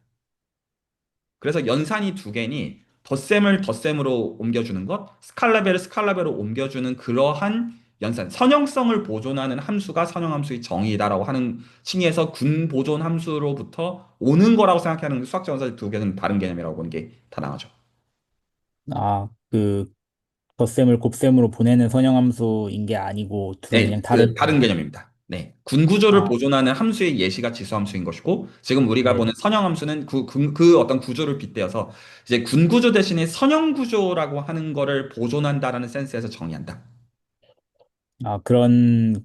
그래서 연산이 두 개니 덧셈을 덧셈으로 옮겨주는 것, 스칼라벨을 스칼라벨로 옮겨주는 그러한 연산, 선형성을 보존하는 함수가 선형함수의 정의다라고 하는 층위에서 군 보존 함수로부터 오는 거라고 생각하는 수학적 연산 두 개는 다른 개념이라고 보는 게 타당하죠. 아, 덧셈을 곱셈으로 보내는 선형함수인 게 아니고 둘이 네, 그냥 다른, 다른 개념입니다. 네. 군 구조를 아, 보존하는 함수의 예시가 지수함수인 것이고, 지금 우리가 네. 보는 선형함수는 그 어떤 구조를 빗대어서 이제 군 구조 대신에 선형 구조라고 하는 거를 보존한다라는 센스에서 정의한다. 아, 그런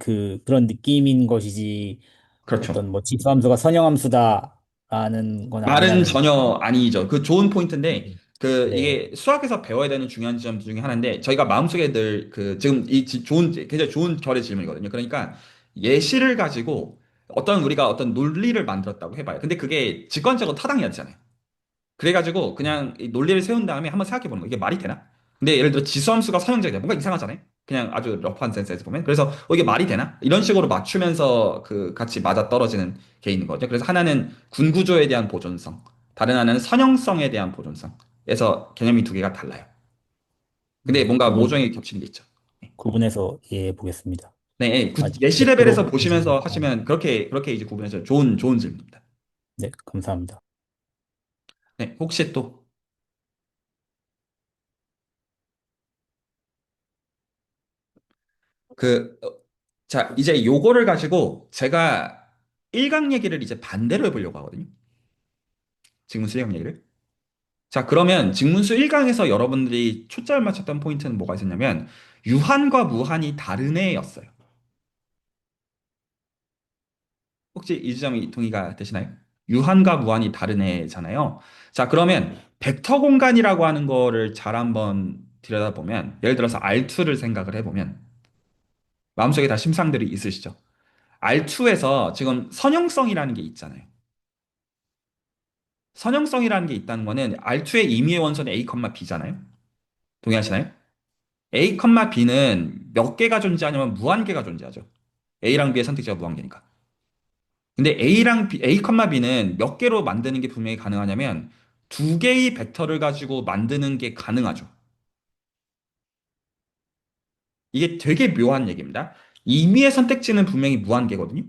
느낌인 것이지, 그렇죠. 어떤 뭐 지수함수가 선형함수다라는 건 말은 아니라는. 전혀 아니죠. 그 좋은 포인트인데, 그 네. 이게 수학에서 배워야 되는 중요한 지점 중에 하나인데, 저희가 마음속에 늘 그 지금 굉장히 좋은 결의 질문이거든요. 그러니까 예시를 가지고 우리가 어떤 논리를 만들었다고 해봐요. 근데 그게 직관적으로 타당해야 되잖아요. 그래가지고 그냥 이 논리를 세운 다음에 한번 생각해 보는 거. 이게 말이 되나? 근데 예를 들어 지수함수가 선형적이다. 뭔가 이상하잖아요. 그냥 아주 러프한 센스에서 보면. 그래서 이게 말이 되나? 이런 식으로 맞추면서 그 같이 맞아 떨어지는 게 있는 거죠. 그래서 하나는 군구조에 대한 보존성, 다른 하나는 선형성에 대한 보존성에서 개념이 두 개가 달라요. 근데 뭔가 모종이 겹치는 게 있죠. 구분해서 이해해 보겠습니다. 네, 아직 예시 레벨에서 100% 보시면서 하시면 그렇게 이제 구분해서 좋은 질문입니다. 네, 감사합니다. 네, 혹시 또 그, 자, 이제 요거를 가지고 제가 일강 얘기를 이제 반대로 해보려고 하거든요. 직문수 일강 얘기를. 자, 그러면 직문수 1강에서 여러분들이 초점을 맞췄던 포인트는 뭐가 있었냐면, 유한과 무한이 다른 애였어요. 혹시 이 지점이 동의가 되시나요? 유한과 무한이 다른 애잖아요. 자, 그러면 벡터 공간이라고 하는 거를 잘 한번 들여다보면, 예를 들어서 R2를 생각을 해보면, 마음속에 다 심상들이 있으시죠? R2에서 지금 선형성이라는 게 있잖아요. 선형성이라는 게 있다는 거는 R2의 임의의 원소는 A, B잖아요. 동의하시나요? A, B는 몇 개가 존재하냐면 무한개가 존재하죠. A랑 B의 선택지가 무한개니까. 근데 A, B는 몇 개로 만드는 게 분명히 가능하냐면 두 개의 벡터를 가지고 만드는 게 가능하죠. 이게 되게 묘한 얘기입니다. 임의의 선택지는 분명히 무한개거든요.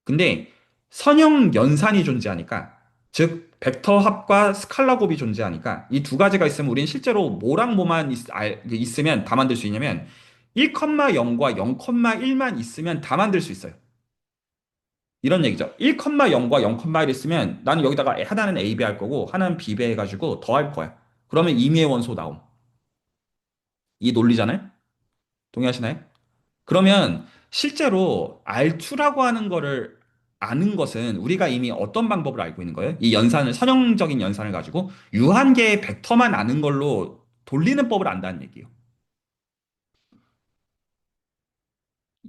근데 선형 연산이 존재하니까, 즉 벡터 합과 스칼라 곱이 존재하니까 이 두 가지가 있으면 우리는 실제로 뭐랑 뭐만 있으면 다 만들 수 있냐면 1,0과 0,1만 있으면 다 만들 수 있어요. 이런 얘기죠. 1,0과 0,1 있으면 나는 여기다가 하나는 A, B 할 거고 하나는 B, B 해가지고 더 할 거야. 그러면 임의의 원소 나옴. 이 논리잖아요? 동의하시나요? 그러면 실제로 R2라고 하는 거를 아는 것은 우리가 이미 어떤 방법을 알고 있는 거예요? 이 연산을, 선형적인 연산을 가지고 유한계의 벡터만 아는 걸로 돌리는 법을 안다는 얘기예요.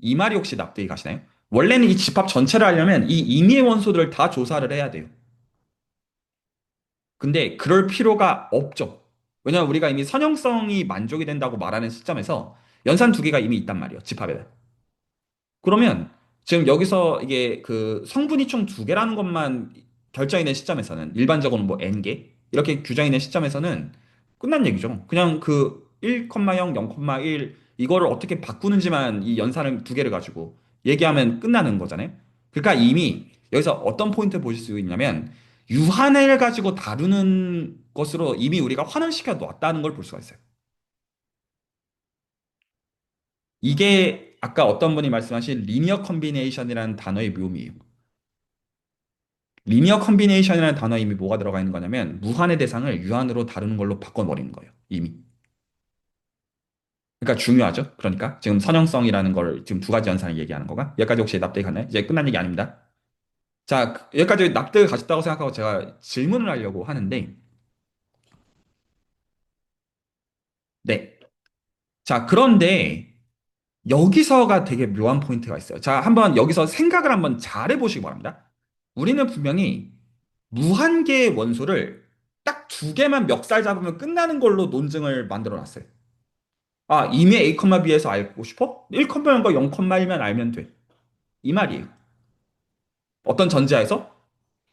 이 말이 혹시 납득이 가시나요? 원래는 이 집합 전체를 하려면 이 임의의 원소들을 다 조사를 해야 돼요. 근데 그럴 필요가 없죠. 왜냐하면 우리가 이미 선형성이 만족이 된다고 말하는 시점에서 연산 두 개가 이미 있단 말이에요. 집합에. 그러면 지금 여기서 이게 그 성분이 총 두 개라는 것만 결정이 된 시점에서는 일반적으로는 뭐 n개 이렇게 규정이 된 시점에서는 끝난 얘기죠. 그냥 그 1,0, 0,1 이거를 어떻게 바꾸는지만 이 연산을 두 개를 가지고 얘기하면 끝나는 거잖아요. 그러니까 이미 여기서 어떤 포인트 보실 수 있냐면 유한을 가지고 다루는 것으로 이미 우리가 환원시켜 놨다는 걸 볼 수가 있어요. 이게 아까 어떤 분이 말씀하신 리니어 컨비네이션이라는 단어의 묘미예요. 리니어 컨비네이션이라는 단어에 이미 뭐가 들어가 있는 거냐면 무한의 대상을 유한으로 다루는 걸로 바꿔버리는 거예요. 이미. 그러니까 중요하죠. 그러니까 지금 선형성이라는 걸 지금 두 가지 연산을 얘기하는 거가 여기까지 혹시 납득이 갔나요? 이제 끝난 얘기 아닙니다. 자, 여기까지 납득을 가셨다고 생각하고 제가 질문을 하려고 하는데 네. 자, 그런데 여기서가 되게 묘한 포인트가 있어요. 자, 한번 여기서 생각을 한번 잘 해보시기 바랍니다. 우리는 분명히 무한개의 원소를 딱 두 개만 멱살 잡으면 끝나는 걸로 논증을 만들어 놨어요. 아, 이미 A, B에서 알고 싶어? 1,0과 0,1만 알면 돼. 이 말이에요. 어떤 전제하에서?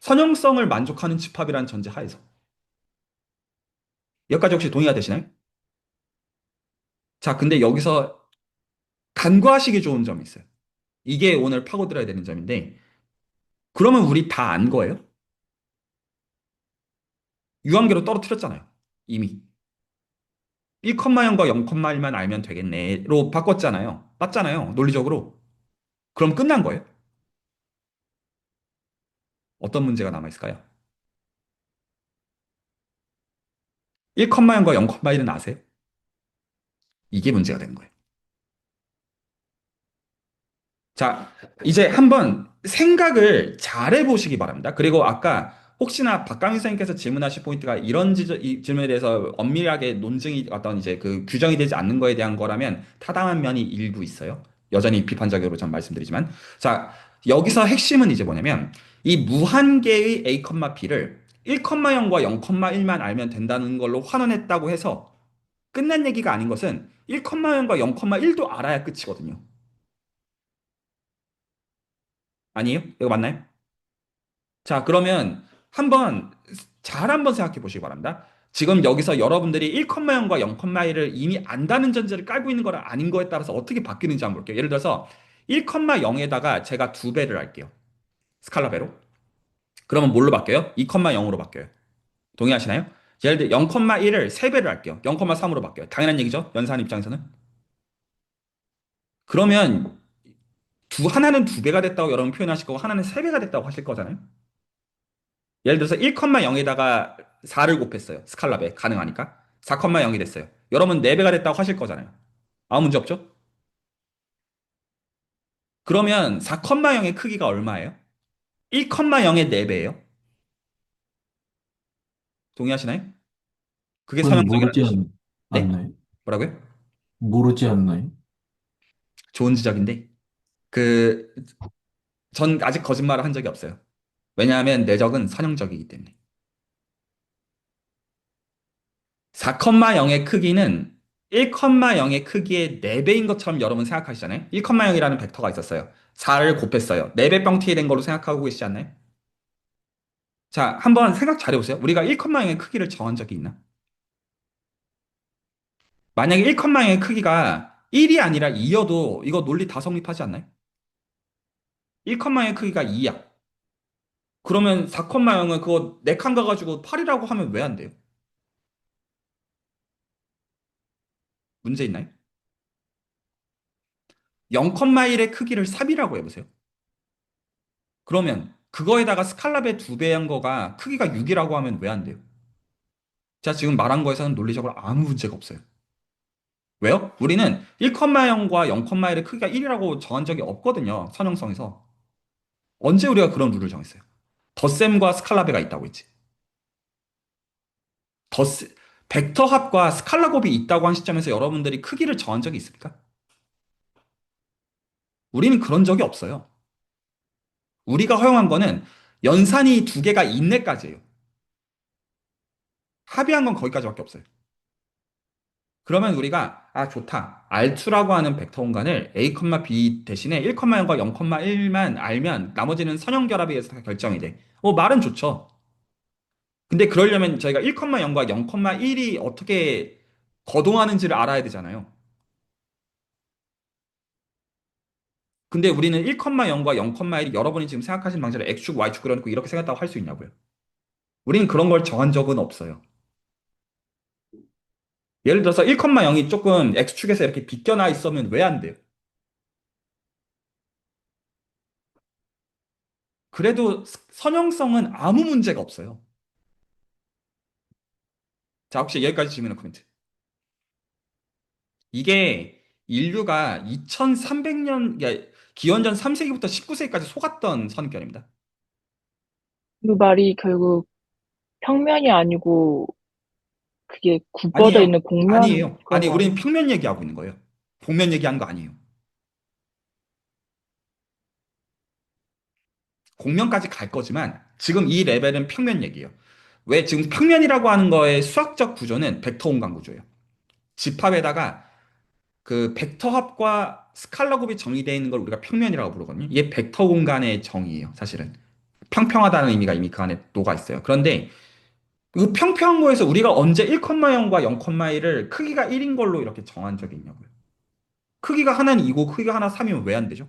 선형성을 만족하는 집합이라는 전제 하에서. 여기까지 혹시 동의가 되시나요? 자, 근데 여기서 간과하시기 좋은 점이 있어요. 이게 오늘 파고들어야 되는 점인데, 그러면 우리 다 안 거예요? 유한계로 떨어뜨렸잖아요. 이미. 1,0과 0,1만 알면 되겠네로 바꿨잖아요. 맞잖아요. 논리적으로. 그럼 끝난 거예요? 어떤 문제가 남아있을까요? 1,0과 0,1은 아세요? 이게 문제가 되는 거예요. 자, 이제 한번 생각을 잘 해보시기 바랍니다. 그리고 아까 혹시나 박강민 선생님께서 질문하신 포인트가 이런 이 질문에 대해서 엄밀하게 논증이 어떤 이제 그 규정이 되지 않는 거에 대한 거라면 타당한 면이 일부 있어요. 여전히 비판적으로 전 말씀드리지만. 자, 여기서 핵심은 이제 뭐냐면 이 무한계의 a, b를 1,0과 0,1만 알면 된다는 걸로 환원했다고 해서 끝난 얘기가 아닌 것은 1,0과 0,1도 알아야 끝이거든요. 아니에요? 이거 맞나요? 자, 그러면 한번 생각해 보시기 바랍니다. 지금 여기서 여러분들이 1,0과 0,1을 이미 안다는 전제를 깔고 있는 거랑 아닌 거에 따라서 어떻게 바뀌는지 한번 볼게요. 예를 들어서 1,0에다가 제가 2배를 할게요. 스칼라 배로. 그러면 뭘로 바뀌어요? 2,0으로 바뀌어요. 동의하시나요? 예를 들어 0,1을 3배를 할게요. 0,3으로 바뀌어요. 당연한 얘기죠? 연산 입장에서는. 그러면 하나는 2배가 됐다고 여러분 표현하실 거고 하나는 3배가 됐다고 하실 거잖아요. 예를 들어서 1,0에다가 4를 곱했어요. 스칼라배 가능하니까. 4,0이 됐어요. 여러분 4배가 됐다고 하실 거잖아요. 아무 문제 없죠? 그러면 4,0의 크기가 얼마예요? 1,0의 4배예요. 동의하시나요? 그게 그건 선형성이라는 뜻이에요. 네? 않나요? 뭐라고요? 모르지 않나요? 좋은 지적인데 그 전 아직 거짓말을 한 적이 없어요. 왜냐하면 내적은 선형적이기 때문에. 4,0의 크기는 1,0의 크기의 4배인 것처럼 여러분 생각하시잖아요. 1,0이라는 벡터가 있었어요. 4를 곱했어요. 4배 뻥튀기 된 걸로 생각하고 계시지 않나요? 자, 한번 생각 잘해보세요. 우리가 1,0의 크기를 정한 적이 있나? 만약에 1,0의 크기가 1이 아니라 2여도 이거 논리 다 성립하지 않나요? 1,0의 크기가 2야. 그러면 4,0은 그거 4칸 가가지고 8이라고 하면 왜 안 돼요? 문제 있나요? 0,1의 크기를 3이라고 해보세요. 그러면 그거에다가 스칼라의 2배한 거가 크기가 6이라고 하면 왜 안 돼요? 제가 지금 말한 거에서는 논리적으로 아무 문제가 없어요. 왜요? 우리는 1,0과 0,1의 크기가 1이라고 정한 적이 없거든요. 선형성에서. 언제 우리가 그런 룰을 정했어요? 덧셈과 스칼라베가 있다고 했지. 덧셈, 벡터 합과 스칼라 곱이 있다고 한 시점에서 여러분들이 크기를 정한 적이 있습니까? 우리는 그런 적이 없어요. 우리가 허용한 거는 연산이 2개가 있네까지예요. 합의한 건 거기까지밖에 없어요. 그러면 우리가 좋다. R2라고 하는 벡터 공간을 A, B 대신에 1,0과 0,1만 알면 나머지는 선형 결합에 의해서 다 결정이 돼. 말은 좋죠. 근데 그러려면 저희가 1,0과 0,1이 어떻게 거동하는지를 알아야 되잖아요. 근데 우리는 1,0과 0,1이 여러분이 지금 생각하시는 방식으로 X축, Y축 그려놓고 이렇게 생각했다고 할 수 있냐고요. 우리는 그런 걸 정한 적은 없어요. 예를 들어서 1,0이 조금 X축에서 이렇게 비껴나 있으면 왜 안 돼요? 그래도 선형성은 아무 문제가 없어요. 자, 혹시 여기까지 질문과 코멘트. 이게 인류가 2,300년, 기원전 3세기부터 19세기까지 속았던 선입견입니다. 그 말이 결국 평면이 아니고 그게 굽어져 아니에요. 있는 곡면 아니에요. 그런 아니, 거 우리는 아니에요? 평면 얘기하고 있는 거예요. 곡면 얘기하는 거 아니에요. 곡면까지 갈 거지만 지금 이 레벨은 평면 얘기예요. 왜 지금 평면이라고 하는 거의 수학적 구조는 벡터 공간 구조예요. 집합에다가 그 벡터 합과 스칼라 곱이 정의되어 있는 걸 우리가 평면이라고 부르거든요. 이게 벡터 공간의 정의예요, 사실은. 평평하다는 의미가 이미 그 안에 녹아 있어요. 그런데 그 평평한 거에서 우리가 언제 1,0과 0,1을 크기가 1인 걸로 이렇게 정한 적이 있냐고요. 크기가 하나는 2고 크기가 하나 3이면 왜 안 되죠?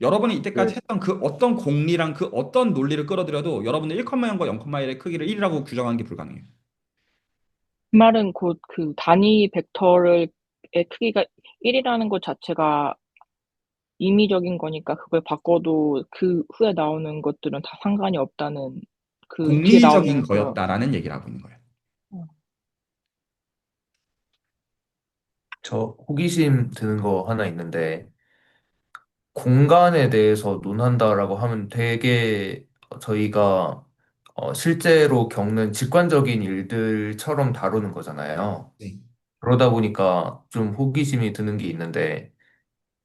여러분이 이때까지 네. 했던 그 어떤 공리랑 그 어떤 논리를 끌어들여도 여러분들 1,0과 0,1의 크기를 1이라고 규정하는 게 불가능해요. 그 말은 곧 그 단위 벡터의 크기가 1이라는 것 자체가 임의적인 거니까 그걸 바꿔도 그 후에 나오는 것들은 다 상관이 없다는 그 뒤에 공리적인 나오는 그런 거였다라는 얘기를 하고 있는 거예요. 저 호기심 드는 거 하나 있는데, 공간에 대해서 논한다라고 하면 되게 저희가 실제로 겪는 직관적인 일들처럼 다루는 거잖아요. 네. 그러다 보니까 좀 호기심이 드는 게 있는데,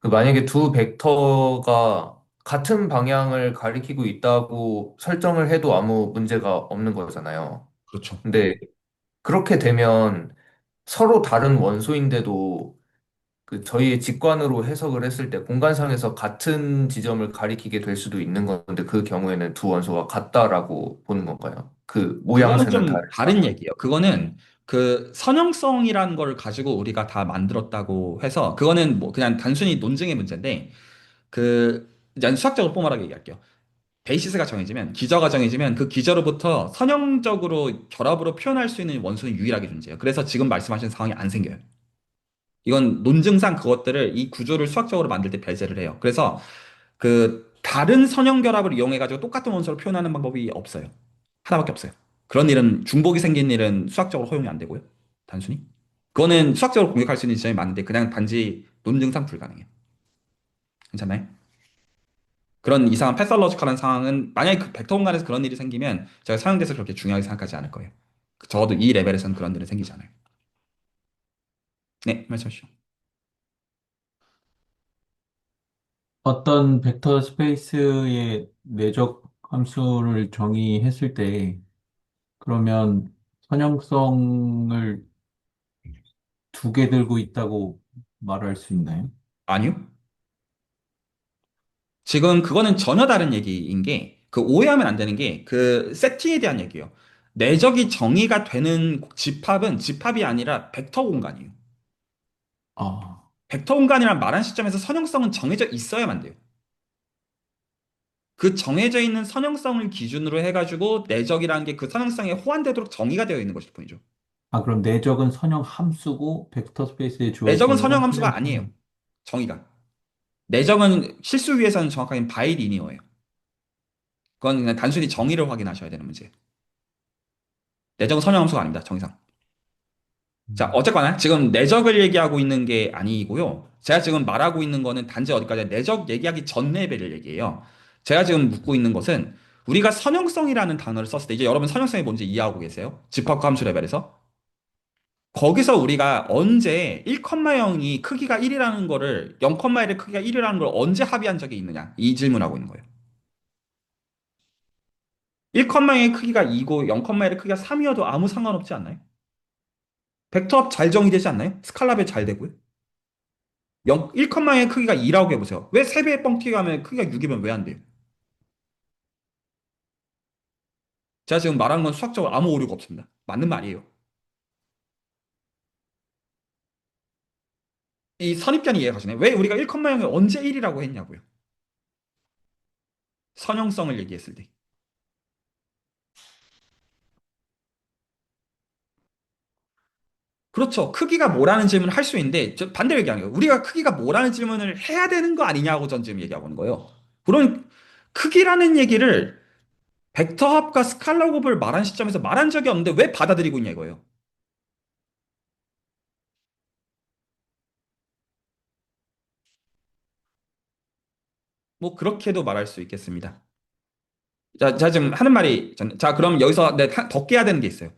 그 만약에 두 벡터가 같은 방향을 가리키고 있다고 설정을 해도 아무 문제가 없는 거잖아요. 그렇죠. 근데 그렇게 되면 서로 다른 원소인데도 그 저희의 직관으로 해석을 했을 때 공간상에서 같은 지점을 가리키게 될 수도 있는 건데 그 경우에는 두 원소가 같다라고 보는 건가요? 그 그거는 모양새는 좀 다른 다르다. 얘기예요. 그거는 그 선형성이라는 걸 가지고 우리가 다 만들었다고 해서 그거는 뭐 그냥 단순히 논증의 문제인데 그 이제 수학적으로 포멀하게 얘기할게요. 베이시스가 정해지면 기저가 정해지면 그 기저로부터 선형적으로 결합으로 표현할 수 있는 원소는 유일하게 존재해요. 그래서 지금 말씀하신 상황이 안 생겨요. 이건 논증상 그것들을 이 구조를 수학적으로 만들 때 배제를 해요. 그래서 그 다른 선형 결합을 이용해 가지고 똑같은 원소를 표현하는 방법이 없어요. 하나밖에 없어요. 그런 일은 중복이 생긴 일은 수학적으로 허용이 안 되고요. 단순히. 그거는 수학적으로 공격할 수 있는 지점이 많은데 그냥 단지 논증상 불가능해요. 괜찮나요? 그런 이상한 패설로지컬한 상황은 만약에 그 벡터 공간에서 그런 일이 생기면 제가 사용돼서 그렇게 중요하게 생각하지 않을 거예요. 적어도 이 레벨에서는 그런 일은 생기지 않아요. 네, 말씀하시죠. 어떤 벡터 스페이스의 내적 함수를 정의했을 때, 그러면 선형성을 두 개 들고 있다고 말할 수 있나요? 아니요. 지금 그거는 전혀 다른 얘기인 게 그 오해하면 안 되는 게 그 세팅에 대한 얘기예요. 내적이 정의가 되는 집합이 아니라 벡터 공간이에요. 아, 벡터 공간이란 말한 시점에서 선형성은 정해져 있어야만 돼요. 그 정해져 있는 선형성을 기준으로 해가지고 내적이라는 게 그 선형성에 호환되도록 정의가 되어 있는 것일 뿐이죠. 그럼 내적은 선형 함수고 벡터 스페이스에 내적은 주어지는 건 선형함수가 아니에요. 선형성. 정의가. 내적은 실수 위해서는 정확하게 바이리니어예요. 그건 그냥 단순히 정의를 확인하셔야 되는 문제예요. 내적은 선형함수가 아닙니다. 정의상. 자, 어쨌거나 지금 내적을 얘기하고 있는 게 아니고요. 제가 지금 말하고 있는 거는 단지 어디까지 내적 얘기하기 전 레벨을 얘기해요. 제가 지금 묻고 있는 것은 우리가 선형성이라는 단어를 썼을 때 이제 여러분 선형성이 뭔지 이해하고 계세요? 집합 함수 레벨에서? 거기서 우리가 언제 1,0이 크기가 1이라는 거를 0,1의 크기가 1이라는 걸 언제 합의한 적이 있느냐? 이 질문하고 있는 거예요. 1,0의 크기가 2고 0,1의 크기가 3이어도 아무 상관없지 않나요? 벡터합 잘 정의되지 않나요? 스칼라별 잘 되고요. 1,0의 크기가 2라고 해보세요. 왜 3배의 뻥튀기가 하면 크기가 6이면 왜 안 돼요? 제가 지금 말한 건 수학적으로 아무 오류가 없습니다. 맞는 말이에요. 이 선입견이 이해가 가시네. 왜 우리가 1,0을 언제 1이라고 했냐고요. 선형성을 얘기했을 때. 그렇죠. 크기가 뭐라는 질문을 할 수 있는데 저 반대로 얘기하는 거예요. 우리가 크기가 뭐라는 질문을 해야 되는 거 아니냐고 전 지금 얘기하고 있는 거예요. 그런 크기라는 얘기를 벡터합과 스칼라 곱을 말한 시점에서 말한 적이 없는데 왜 받아들이고 있냐 이거예요. 뭐 그렇게도 말할 수 있겠습니다. 자, 지금 하는 말이 자, 그럼 여기서 더 깨야 되는 게 있어요.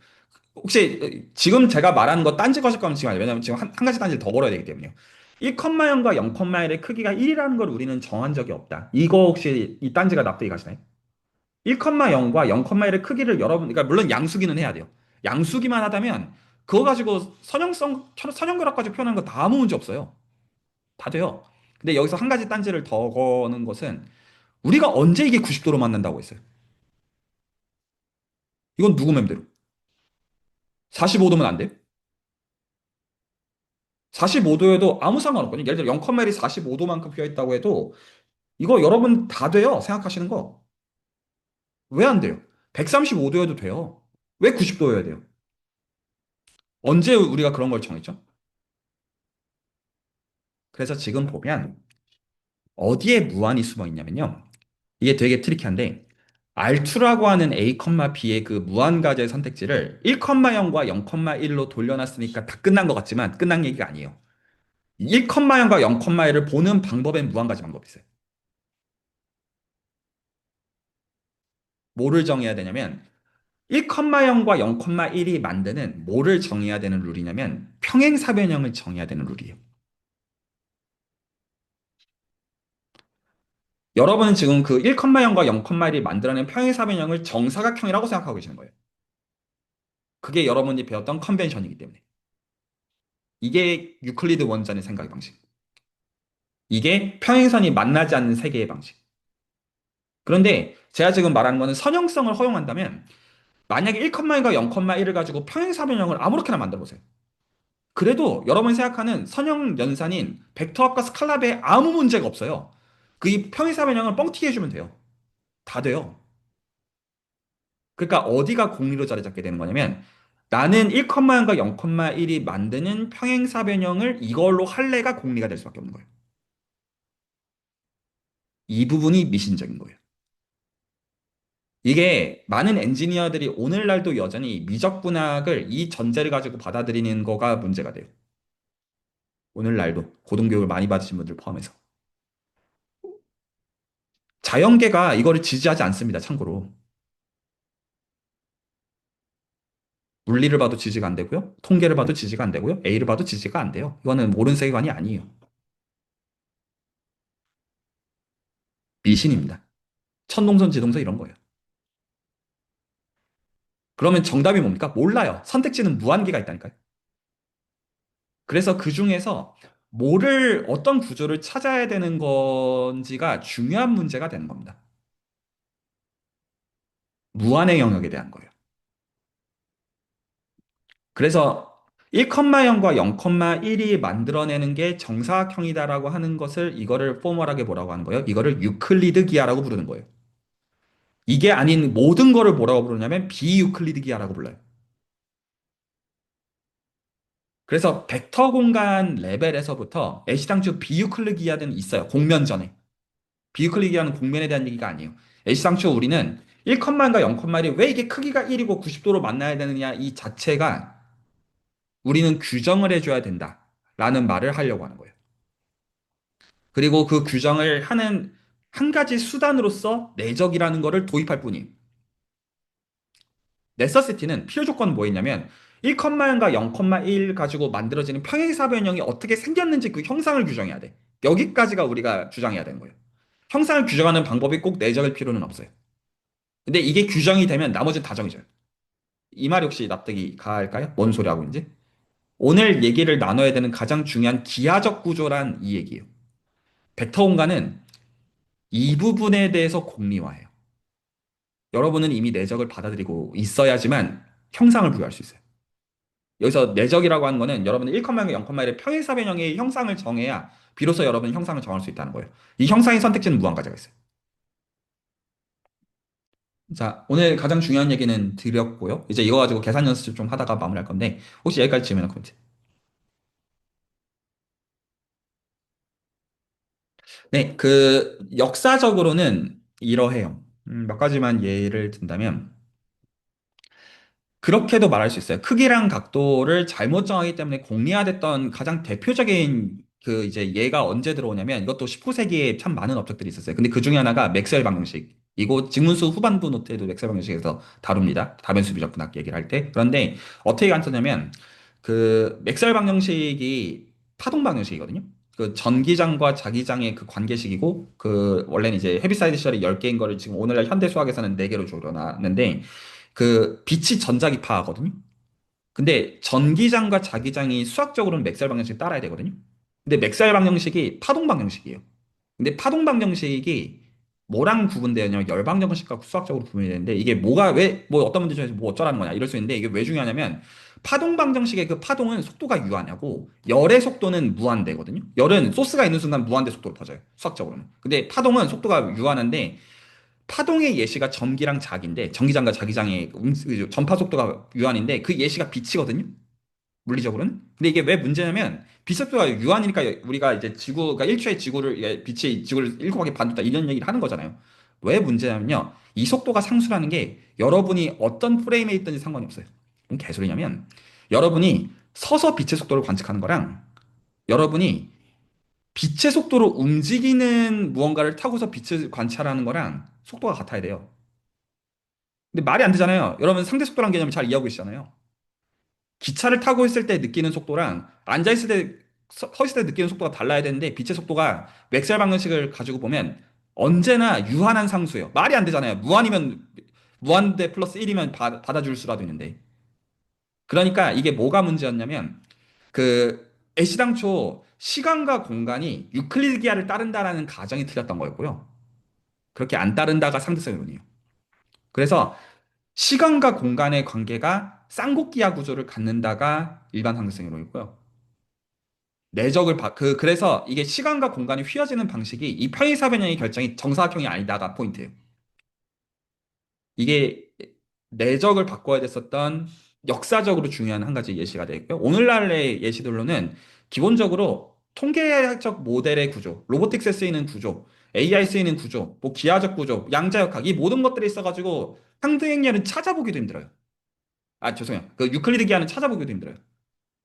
혹시 지금 제가 말하는 거 딴지 거실 거면 지금 아니에요. 왜냐면 지금 한 가지 딴지를 더 벌어야 되기 때문에요. 1,0과 0,1의 크기가 1이라는 걸 우리는 정한 적이 없다. 이거 혹시 이 딴지가 납득이 가시나요? 1,0과 0,1의 크기를 여러분, 그러니까 물론 양수기는 해야 돼요. 양수기만 하다면 그거 가지고 선형결합 가지고 표현하는 거 다 아무 문제 없어요. 다 돼요. 근데 여기서 한 가지 딴지를 더 거는 것은 우리가 언제 이게 90도로 만난다고 했어요? 이건 누구 맘대로? 45도면 안 돼요? 45도에도 아무 상관없거든요. 예를 들어 0,1이 45도만큼 비어 있다고 해도 이거 여러분 다 돼요. 생각하시는 거. 왜 안 돼요? 135도여도 돼요. 왜 90도여야 돼요? 언제 우리가 그런 걸 정했죠? 그래서 지금 보면 어디에 무한이 숨어 있냐면요. 이게 되게 트리키한데 R2라고 하는 A, B의 그 무한가제 선택지를 1,0과 0,1로 돌려놨으니까 다 끝난 것 같지만 끝난 얘기가 아니에요. 1,0과 0,1을 보는 방법엔 무한 가지 방법이 있어요. 뭐를 정해야 되냐면 1,0과 0,1이 만드는 뭐를 정해야 되는 룰이냐면 평행사변형을 정해야 되는 룰이에요. 여러분은 지금 그 1,0과 0,1이 만들어낸 평행사변형을 정사각형이라고 생각하고 계시는 거예요. 그게 여러분이 배웠던 컨벤션이기 때문에. 이게 유클리드 원전의 생각 방식. 이게 평행선이 만나지 않는 세계의 방식. 그런데 제가 지금 말하는 거는 선형성을 허용한다면 만약에 1,1과 0,1을 가지고 평행사변형을 아무렇게나 만들어 보세요. 그래도 여러분이 생각하는 선형 연산인 벡터합과 스칼라베에 아무 문제가 없어요. 그 이 평행사변형을 뻥튀기 해주면 돼요. 다 돼요. 그러니까 어디가 공리로 자리 잡게 되는 거냐면 나는 1,0과 0,1이 만드는 평행사변형을 이걸로 할래가 공리가 될 수밖에 없는 거예요. 이 부분이 미신적인 거예요. 이게 많은 엔지니어들이 오늘날도 여전히 미적분학을 이 전제를 가지고 받아들이는 거가 문제가 돼요. 오늘날도 고등교육을 많이 받으신 분들 포함해서. 자연계가 이거를 지지하지 않습니다, 참고로. 물리를 봐도 지지가 안 되고요. 통계를 봐도 지지가 안 되고요. A를 봐도 지지가 안 돼요. 이거는 옳은 세계관이 아니에요. 미신입니다. 천동선, 지동선 이런 거예요. 그러면 정답이 뭡니까? 몰라요. 선택지는 무한계가 있다니까요. 그래서 그 중에서 뭐를, 어떤 구조를 찾아야 되는 건지가 중요한 문제가 되는 겁니다. 무한의 영역에 대한 거예요. 그래서 1,0과 0,1이 만들어내는 게 정사각형이다라고 하는 것을 이거를 포멀하게 뭐라고 하는 거예요? 이거를 유클리드 기하라고 부르는 거예요. 이게 아닌 모든 거를 뭐라고 부르냐면 비유클리드 기하라고 불러요. 그래서 벡터 공간 레벨에서부터 애시당초 비유클리드 기하는 있어요. 공면전에. 비유클리드 기하는 공면에 대한 얘기가 아니에요. 애시당초 우리는 1,과 0,1이 왜 이게 크기가 1이고 90도로 만나야 되느냐 이 자체가 우리는 규정을 해줘야 된다라는 말을 하려고 하는 거예요. 그리고 그 규정을 하는 한 가지 수단으로서 내적이라는 거를 도입할 뿐이에요. 네서시티는 필요 조건은 뭐였냐면 1,0과 0,1 가지고 만들어지는 평행사 변형이 어떻게 생겼는지 그 형상을 규정해야 돼. 여기까지가 우리가 주장해야 되는 거예요. 형상을 규정하는 방법이 꼭 내적일 필요는 없어요. 근데 이게 규정이 되면 나머지는 다 정해져요. 이 말이 혹시 납득이 갈까요? 뭔 소리 하고 있는지? 오늘 얘기를 나눠야 되는 가장 중요한 기하적 구조란 이 얘기예요. 벡터 공간은 이 부분에 대해서 공리화해요. 여러분은 이미 내적을 받아들이고 있어야지만 형상을 부여할 수 있어요. 여기서 내적이라고 하는 거는 여러분은 1,0과 0,1의 평행사 변형의 형상을 정해야 비로소 여러분은 형상을 정할 수 있다는 거예요. 이 형상의 선택지는 무한 가지가 있어요. 자, 오늘 가장 중요한 얘기는 드렸고요. 이제 이거 가지고 계산 연습 좀 하다가 마무리할 건데 혹시 여기까지 질문이나 코멘트? 네, 그 역사적으로는 이러해요. 몇 가지만 예를 든다면 그렇게도 말할 수 있어요. 크기랑 각도를 잘못 정하기 때문에 공리화됐던 가장 대표적인 그 이제 얘가 언제 들어오냐면 이것도 19세기에 참 많은 업적들이 있었어요. 근데 그 중에 하나가 맥스웰 방정식이고 직문수 후반부 노트에도 맥스웰 방정식에서 다룹니다. 다변수 비적분학 얘기를 할 때. 그런데 어떻게 간단하면 그 맥스웰 방정식이 파동 방정식이거든요. 그 전기장과 자기장의 그 관계식이고 그 원래는 이제 헤비사이드 시절이 10개인 거를 지금 오늘날 현대 수학에서는 4개로 줄여놨는데 그 빛이 전자기파거든요. 근데 전기장과 자기장이 수학적으로는 맥스웰 방정식 따라야 되거든요. 근데 맥스웰 방정식이 파동 방정식이에요. 근데 파동 방정식이 뭐랑 구분되냐면 열 방정식과 수학적으로 구분이 되는데 이게 뭐가 왜 뭐 어떤 분들 중에서 뭐 어쩌라는 거냐 이럴 수 있는데 이게 왜 중요하냐면 파동 방정식의 그 파동은 속도가 유한하고 열의 속도는 무한대거든요. 열은 소스가 있는 순간 무한대 속도로 퍼져요. 수학적으로는. 근데 파동은 속도가 유한한데 파동의 예시가 전기랑 자기인데 전기장과 자기장의 그 전파 속도가 유한인데 그 예시가 빛이거든요. 물리적으로는. 근데 이게 왜 문제냐면 빛 속도가 유한이니까 우리가 이제 지구가 1초의 지구를 빛이 지구를 1 곱하기 반도다 이런 얘기를 하는 거잖아요. 왜 문제냐면요. 이 속도가 상수라는 게 여러분이 어떤 프레임에 있든지 상관이 없어요. 그럼 개소리냐면 여러분이 서서 빛의 속도를 관측하는 거랑 여러분이 빛의 속도로 움직이는 무언가를 타고서 빛을 관찰하는 거랑 속도가 같아야 돼요. 근데 말이 안 되잖아요. 여러분 상대 속도란 개념을 잘 이해하고 계시잖아요. 기차를 타고 있을 때 느끼는 속도랑 앉아 있을 때, 서 있을 때 느끼는 속도가 달라야 되는데 빛의 속도가 맥스웰 방정식을 가지고 보면 언제나 유한한 상수예요. 말이 안 되잖아요. 무한이면 무한대 플러스 1이면 받아줄 수라도 있는데. 그러니까 이게 뭐가 문제였냐면 그 애시당초 시간과 공간이 유클리드 기하를 따른다라는 가정이 틀렸던 거였고요. 그렇게 안 따른다가 상대성 이론이에요. 그래서 시간과 공간의 관계가 쌍곡기하 구조를 갖는다가 일반 상대성 이론이고요. 그래서 이게 시간과 공간이 휘어지는 방식이 이 편의사변형의 결정이 정사각형이 아니다가 포인트예요. 이게 내적을 바꿔야 됐었던 역사적으로 중요한 한 가지 예시가 되고요. 오늘날의 예시들로는 기본적으로 통계학적 모델의 구조, 로보틱스에 쓰이는 구조, AI 쓰이는 구조, 뭐 기하적 구조, 양자역학 이 모든 것들이 있어가지고 상등행렬은 찾아보기도 힘들어요. 아, 죄송해요. 그 유클리드 기하는 찾아보기도 힘들어요.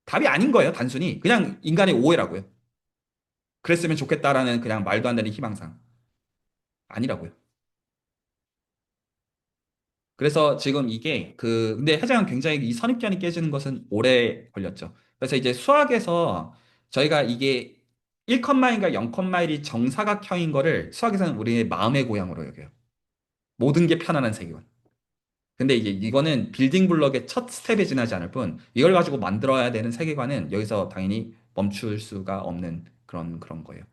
답이 아닌 거예요, 단순히. 그냥 인간의 오해라고요. 그랬으면 좋겠다라는 그냥 말도 안 되는 희망상. 아니라고요. 그래서 지금 이게 근데 하여간 굉장히 이 선입견이 깨지는 것은 오래 걸렸죠. 그래서 이제 수학에서 저희가 이게 1컴마인가 0컴마일이 정사각형인 거를 수학에서는 우리의 마음의 고향으로 여겨요. 모든 게 편안한 세계관. 근데 이제 이거는 빌딩 블럭의 첫 스텝에 지나지 않을 뿐 이걸 가지고 만들어야 되는 세계관은 여기서 당연히 멈출 수가 없는 그런 거예요.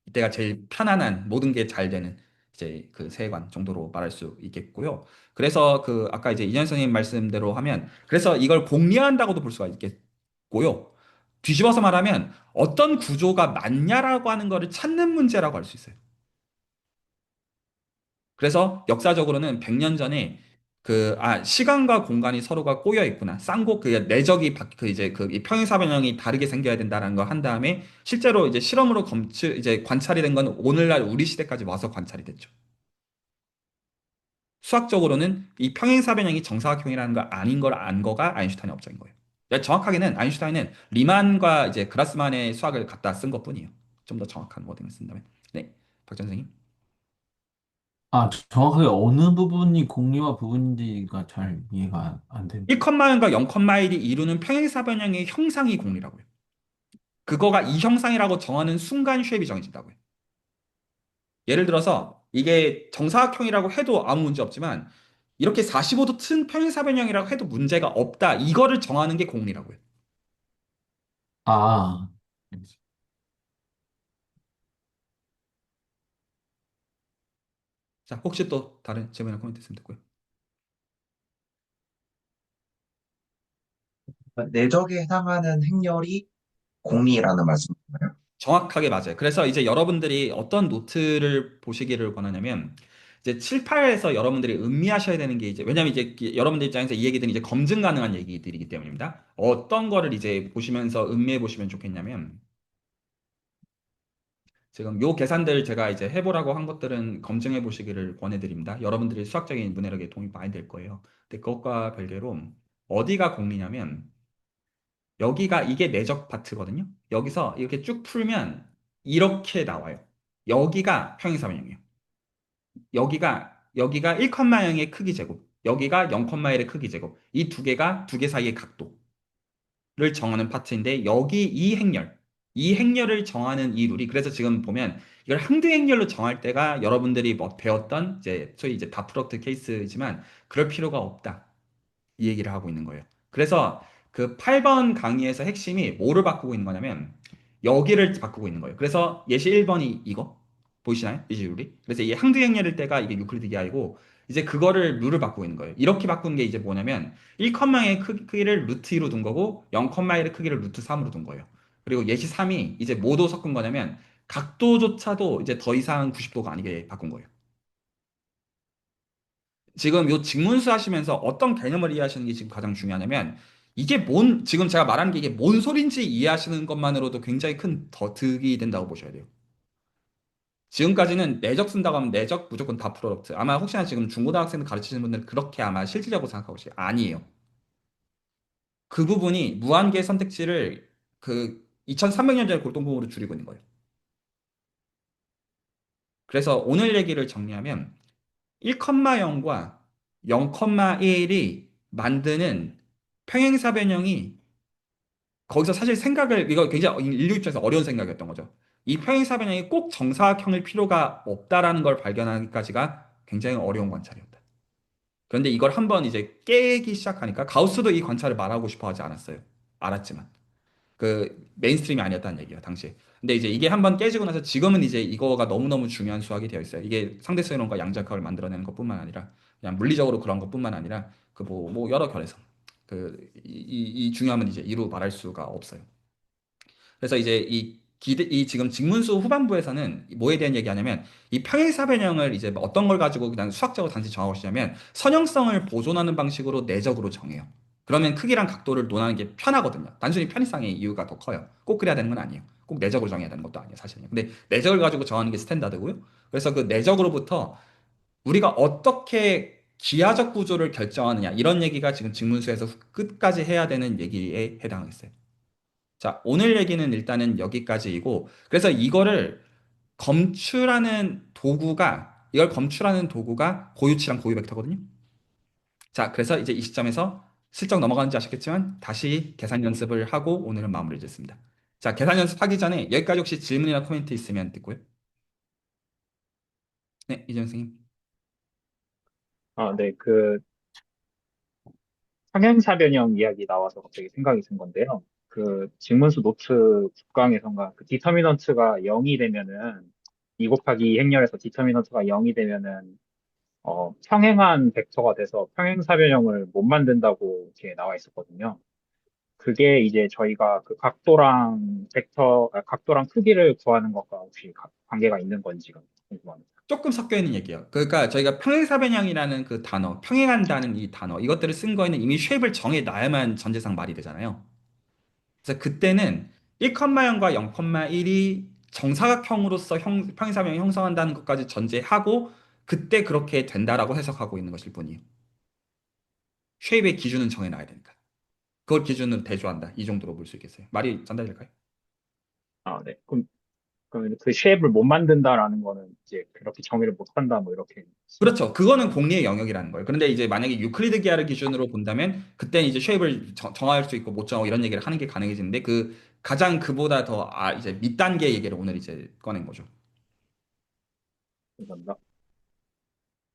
이때가 제일 편안한 모든 게 잘 되는 이제 그 세계관 정도로 말할 수 있겠고요. 그래서 아까 이제 이현 선생님 말씀대로 하면 그래서 이걸 공리한다고도 볼 수가 있겠고요. 뒤집어서 말하면 어떤 구조가 맞냐라고 하는 거를 찾는 문제라고 할 수 있어요. 그래서 역사적으로는 100년 전에 시간과 공간이 서로가 꼬여 있구나. 쌍곡, 내적이, 이제 이 평행사변형이 다르게 생겨야 된다는 거 한 다음에 실제로 이제 실험으로 이제 관찰이 된 건 오늘날 우리 시대까지 와서 관찰이 됐죠. 수학적으로는 이 평행사변형이 정사각형이라는 거 아닌 걸 안 거가 아인슈타인의 업적인 거예요. 정확하게는 아인슈타인은 리만과 이제 그라스만의 수학을 갖다 쓴 것뿐이에요. 좀 더 정확한 워딩을 쓴다면. 네, 박전 선생님. 아, 정확하게 어느 부분이 공리와 부분인지가 잘 이해가 안 됩니다. 1컴마일과 0컴마일이 이루는 평행사변형의 형상이 공리라고요. 그거가 이 형상이라고 정하는 순간 쉐입이 정해진다고요. 예를 들어서 이게 정사각형이라고 해도 아무 문제 없지만 이렇게 45도 튼 평행사변형이라고 해도 문제가 없다. 이거를 정하는 게 공리라고요. 아, 자, 혹시 또 다른 질문이나 코멘트 있으면 듣고요. 내적에 해당하는 행렬이 공리라는 말씀인가요? 정확하게 맞아요. 그래서 이제 여러분들이 어떤 노트를 보시기를 권하냐면 이제 7, 8에서 여러분들이 음미하셔야 되는 게 이제 왜냐면 이제 여러분들 입장에서 이 얘기들은 이제 검증 가능한 얘기들이기 때문입니다. 어떤 거를 이제 보시면서 음미해 보시면 좋겠냐면 지금 요 계산들 제가 이제 해보라고 한 것들은 검증해 보시기를 권해드립니다. 여러분들이 수학적인 문해력에 도움이 많이 될 거예요. 근데 그것과 별개로 어디가 공리냐면 여기가 이게 내적 파트거든요. 여기서 이렇게 쭉 풀면 이렇게 나와요. 여기가 평행사변형이에요. 여기가 1,0의 크기 제곱, 여기가 0,1의 크기 제곱. 이 두 개 사이의 각도를 정하는 파트인데 여기 이 행렬을 정하는 이 룰이 그래서 지금 보면 이걸 항등 행렬로 정할 때가 여러분들이 뭐 배웠던 이제 소위 이제 다프로트 케이스지만 그럴 필요가 없다. 이 얘기를 하고 있는 거예요. 그래서 그 8번 강의에서 핵심이 뭐를 바꾸고 있는 거냐면 여기를 바꾸고 있는 거예요. 그래서 예시 1번이 이거 보이시나요? 예시 룰이. 그래서 이게 항등행렬일 때가 이게 유클리드 기하이고 이제 그거를 룰을 바꾸고 있는 거예요. 이렇게 바꾼 게 이제 뭐냐면 1의 크기를 루트 2로 둔 거고 0,1의 크기를 루트 3으로 둔 거예요. 그리고 예시 3이 이제 뭐도 섞은 거냐면 각도조차도 이제 더 이상 90도가 아니게 바꾼 거예요. 지금 요 직문수 하시면서 어떤 개념을 이해하시는 게 지금 가장 중요하냐면 지금 제가 말하는 게 이게 뭔 소린지 이해하시는 것만으로도 굉장히 큰 득이 된다고 보셔야 돼요. 지금까지는 내적 쓴다고 하면 내적 무조건 다 프로덕트. 아마 혹시나 지금 중고등학생들 가르치시는 분들 그렇게 아마 실질적으로 생각하고 계시요 아니에요. 그 부분이 무한계 선택지를 2300년 전에 골동품으로 줄이고 있는 거예요. 그래서 오늘 얘기를 정리하면 1,0과 0,1이 만드는 평행사 변형이 거기서 사실 생각을 이거 굉장히 인류 입장에서 어려운 생각이었던 거죠. 이 평행사 변형이 꼭 정사각형일 필요가 없다라는 걸 발견하기까지가 굉장히 어려운 관찰이었다. 그런데 이걸 한번 이제 깨기 시작하니까 가우스도 이 관찰을 말하고 싶어 하지 않았어요. 알았지만. 그 메인스트림이 아니었다는 얘기예요, 당시에. 근데 이제 이게 한번 깨지고 나서 지금은 이제 이거가 너무너무 중요한 수학이 되어 있어요. 이게 상대성 이론과 양자역학을 만들어내는 것뿐만 아니라 그냥 물리적으로 그런 것뿐만 아니라 그 뭐 여러 결에서 이 중요함은 이제 이루 말할 수가 없어요. 그래서 이제 이 지금 직문수 후반부에서는 뭐에 대한 얘기하냐면 이 평행사 변형을 이제 어떤 걸 가지고 그냥 수학적으로 단지 정하고 싶냐면 선형성을 보존하는 방식으로 내적으로 정해요. 그러면 크기랑 각도를 논하는 게 편하거든요. 단순히 편의성의 이유가 더 커요. 꼭 그래야 되는 건 아니에요. 꼭 내적으로 정해야 되는 것도 아니에요, 사실은. 근데 내적을 가지고 정하는 게 스탠다드고요. 그래서 그 내적으로부터 우리가 어떻게 기하적 구조를 결정하느냐 이런 얘기가 지금 직문수에서 끝까지 해야 되는 얘기에 해당하겠어요. 자, 오늘 얘기는 일단은 여기까지이고, 그래서 이걸 검출하는 도구가 고유치랑 고유벡터거든요. 자, 그래서 이제 이 시점에서 슬쩍 넘어가는지 아셨겠지만, 다시 계산 연습을 하고 오늘은 마무리 짓습니다. 자, 계산 연습하기 전에 여기까지 혹시 질문이나 코멘트 있으면 듣고요. 네, 이재현 선생님. 네, 평행사 변형 이야기 나와서 갑자기 생각이 든 건데요. 직문수 노트 9강에선가 디터미넌트가 0이 되면은 2 곱하기 2 행렬에서 디터미넌트가 0이 되면은 평행한 벡터가 돼서 평행사 변형을 못 만든다고 이렇게 나와 있었거든요. 그게 이제 저희가 각도랑 크기를 구하는 것과 혹시 관계가 있는 건지가 궁금합니다. 조금 섞여 있는 얘기예요. 그러니까 저희가 평행사변형이라는 그 단어, 평행한다는 이 단어, 이것들을 쓴 거에는 이미 쉐입을 정해 놔야만 전제상 말이 되잖아요. 그래서 그때는 1,0과 0,1이 정사각형으로서 평행사변형을 형성한다는 것까지 전제하고 그때 그렇게 된다라고 해석하고 있는 것일 뿐이에요. 쉐입의 기준은 정해 놔야 되니까. 그걸 기준으로 대조한다. 이 정도로 볼 수 있겠어요. 말이 전달될까요? 네. 그럼 그 쉐입을 못 만든다라는 거는 이제 그렇게 정의를 못 한다 뭐 이렇게. 그렇죠. 그거는 공리의 영역이라는 거예요. 그런데 이제 만약에 유클리드 기하를 기준으로 본다면 그때는 이제 쉐입을 정할 수 있고 못 정하고 이런 얘기를 하는 게 가능해지는데 그 가장 그보다 더 이제 밑단계 얘기를 오늘 이제 꺼낸 거죠. 감사합니다.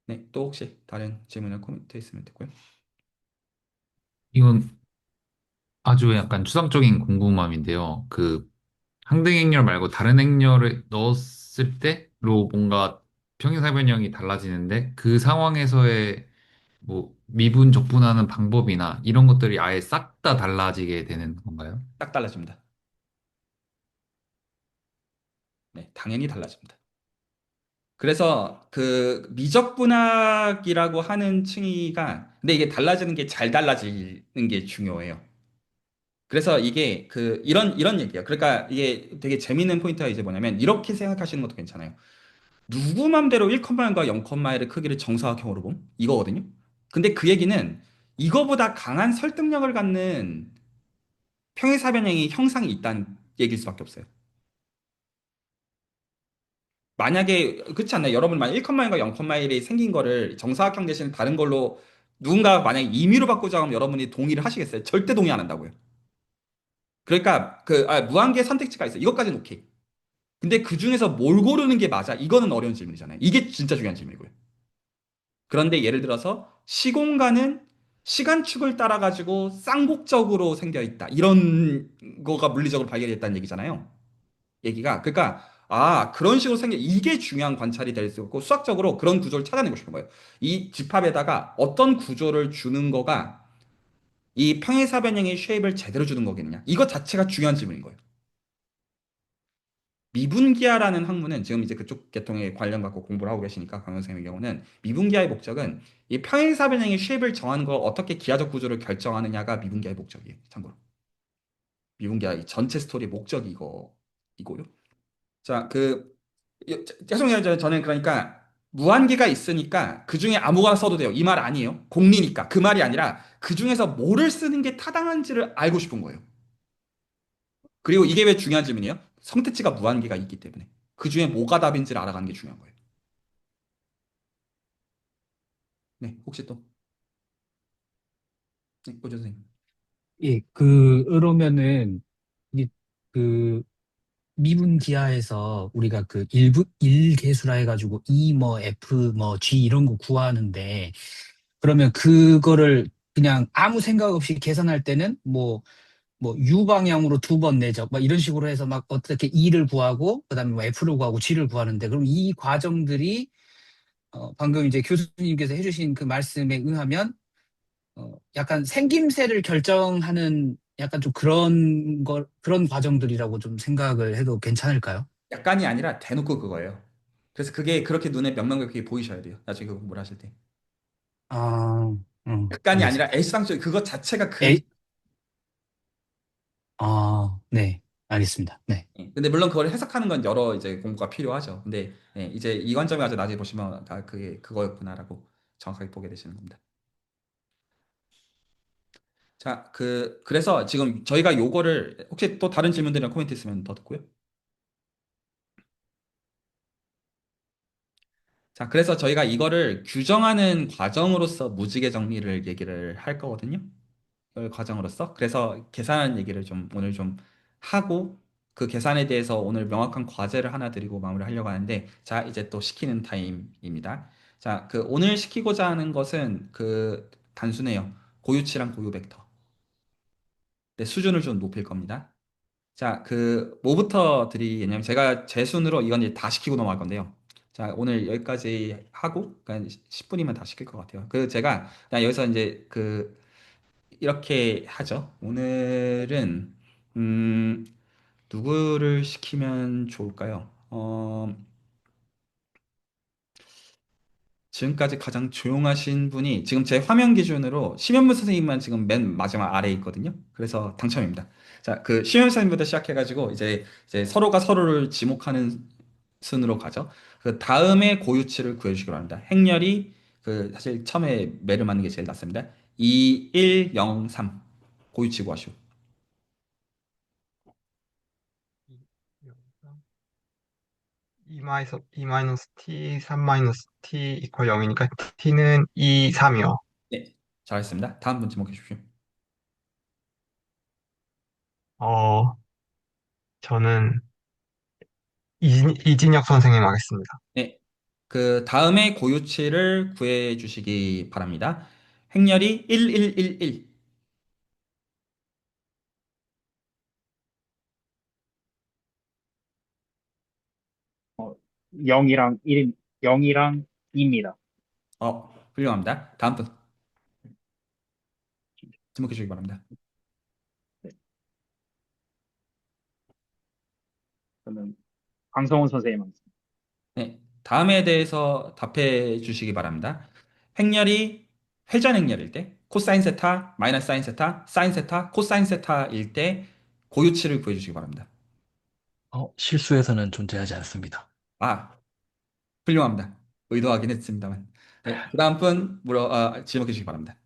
네, 또 혹시 다른 질문이나 코멘트 있으면 듣고요. 이건 아주 약간 추상적인 궁금함인데요. 그 항등 행렬 말고 다른 행렬을 넣었을 때로 뭔가 평행사변형이 달라지는데 그 상황에서의 뭐 미분 적분하는 방법이나 이런 것들이 아예 싹 다 달라지게 되는 건가요? 딱 달라집니다. 네, 당연히 달라집니다. 그래서 그 미적분학이라고 하는 층위가 근데 이게 달라지는 게 잘 달라지는 게 중요해요. 그래서 이게 이런 얘기예요. 그러니까 이게 되게 재밌는 포인트가 이제 뭐냐면 이렇게 생각하시는 것도 괜찮아요. 누구 맘대로 1,1과 0,1의 크기를 정사각형으로 봄? 이거거든요. 근데 그 얘기는 이거보다 강한 설득력을 갖는 평행사변형이 형상이 있다는 얘기일 수밖에 없어요. 만약에 그렇지 않나요? 여러분 만약 1,1과 0,1이 생긴 거를 정사각형 대신 다른 걸로 누군가 만약에 임의로 바꾸자 하면 여러분이 동의를 하시겠어요? 절대 동의 안 한다고요. 그러니까 무한계의 선택지가 있어요. 이것까지는 오케이. 근데 그 중에서 뭘 고르는 게 맞아? 이거는 어려운 질문이잖아요. 이게 진짜 중요한 질문이고요. 그런데 예를 들어서 시공간은 시간축을 따라 가지고 쌍곡적으로 생겨 있다. 이런 거가 물리적으로 발견됐다는 얘기잖아요. 얘기가. 그러니까 그런 식으로 생겨 이게 중요한 관찰이 될 수 있고 수학적으로 그런 구조를 찾아내고 싶은 거예요. 이 집합에다가 어떤 구조를 주는 거가 이 평행사변형의 쉐입을 제대로 주는 거겠느냐. 이것 자체가 중요한 질문인 거예요. 미분기하라는 학문은 지금 이제 그쪽 계통에 관련 갖고 공부를 하고 계시니까 강현 선생님의 경우는 미분기하의 목적은 이 평행사변형의 쉐입을 정하는 걸 어떻게 기하적 구조를 결정하느냐가 미분기하의 목적이에요. 참고로 미분기하의 전체 스토리의 목적이 이거이고요. 자, 죄송해요. 저는 그러니까 무한계가 있으니까 그 중에 아무거나 써도 돼요. 이 말 아니에요. 공리니까 그 말이 아니라 그 중에서 뭐를 쓰는 게 타당한지를 알고 싶은 거예요. 그리고 이게 왜 중요한 질문이에요? 선택지가 무한개가 있기 때문에. 그 중에 뭐가 답인지를 알아가는 게 중요한 거예요. 네, 혹시 또? 네, 오조 선생님. 예, 그러면은, 이게 그 미분 기하에서 우리가 그 일계수라 해가지고 E 뭐 F 뭐 G 이런 거 구하는데, 그러면 그거를 그냥 아무 생각 없이 계산할 때는 뭐 U 방향으로 두 번 내적 막 이런 식으로 해서 막 어떻게 E를 구하고 그다음에 뭐 F를 구하고 G를 구하는데, 그럼 이 과정들이 방금 이제 교수님께서 해주신 그 말씀에 의하면 약간 생김새를 결정하는 약간 좀 그런 과정들이라고 좀 생각을 해도 괜찮을까요? 약간이 아니라 대놓고 그거예요. 그래서 그게 그렇게 눈에 명명백백히 보이셔야 돼요. 나중에 그거 공부를 하실 때. 아, 약간이 아니라 알겠습니다. 일상적 그것 자체가 그. 에, 네, 알겠습니다. 네. 예. 근데 물론 그걸 해석하는 건 여러 이제 공부가 필요하죠. 근데 예, 이제 이 관점에 아주 나중에 보시면 다 그게 그거였구나라고 정확하게 보게 되시는 겁니다. 자, 그래서 지금 저희가 요거를 혹시 또 다른 질문들이나 코멘트 있으면 더 듣고요. 자, 그래서 저희가 이거를 규정하는 과정으로서 무지개 정리를 얘기를 할 거거든요. 그 과정으로서. 그래서 계산 얘기를 좀 오늘 좀 하고 그 계산에 대해서 오늘 명확한 과제를 하나 드리고 마무리하려고 하는데, 자, 이제 또 시키는 타임입니다. 자, 오늘 시키고자 하는 것은 단순해요. 고유치랑 고유 벡터. 네, 수준을 좀 높일 겁니다. 자, 뭐부터 드리겠냐면 제가 제 순으로 이건 이제 다 시키고 넘어갈 건데요. 자, 오늘 여기까지 하고 그냥 10분이면 다 시킬 것 같아요. 제가 그냥 여기서 이제 이렇게 하죠. 오늘은 누구를 시키면 좋을까요? 지금까지 가장 조용하신 분이 지금 제 화면 기준으로 심현무 선생님만 지금 맨 마지막 아래에 있거든요. 그래서 당첨입니다. 자, 심현무 선생님부터 시작해가지고 이제 서로가 서로를 지목하는 순으로 가죠. 그 다음에 고유치를 구해주시기 바랍니다. 행렬이 사실 처음에 매를 맞는 게 제일 낫습니다. 2, 1, 0, 3 고유치 구하시오. 2 마이너스 t, 3 마이너스 t 이퀄 0이니까 t는 2, 3이요. 네, 잘했습니다. 다음 분 지목해 주십시오. 어, 저는 이진혁 선생님 하겠습니다. 네, 다음에 고유치를 구해 주시기 바랍니다. 행렬이 1, 1, 1, 1. 0이랑 1, 0이랑 2입니다. 훌륭합니다. 다음 분 지목해 주시기 바랍니다. 저는 강성훈 선생님 하겠습니다. 네, 다음에 대해서 답해 주시기 바랍니다. 행렬이 회전 행렬일 때, 코사인 세타, 마이너스 사인 세타, 사인 세타, 코사인 세타일 때 고유치를 구해 주시기 바랍니다. 실수에서는 존재하지 않습니다. 훌륭합니다. 의도하긴 했습니다만. 네, 그 다음 분 지목해 주시기 바랍니다.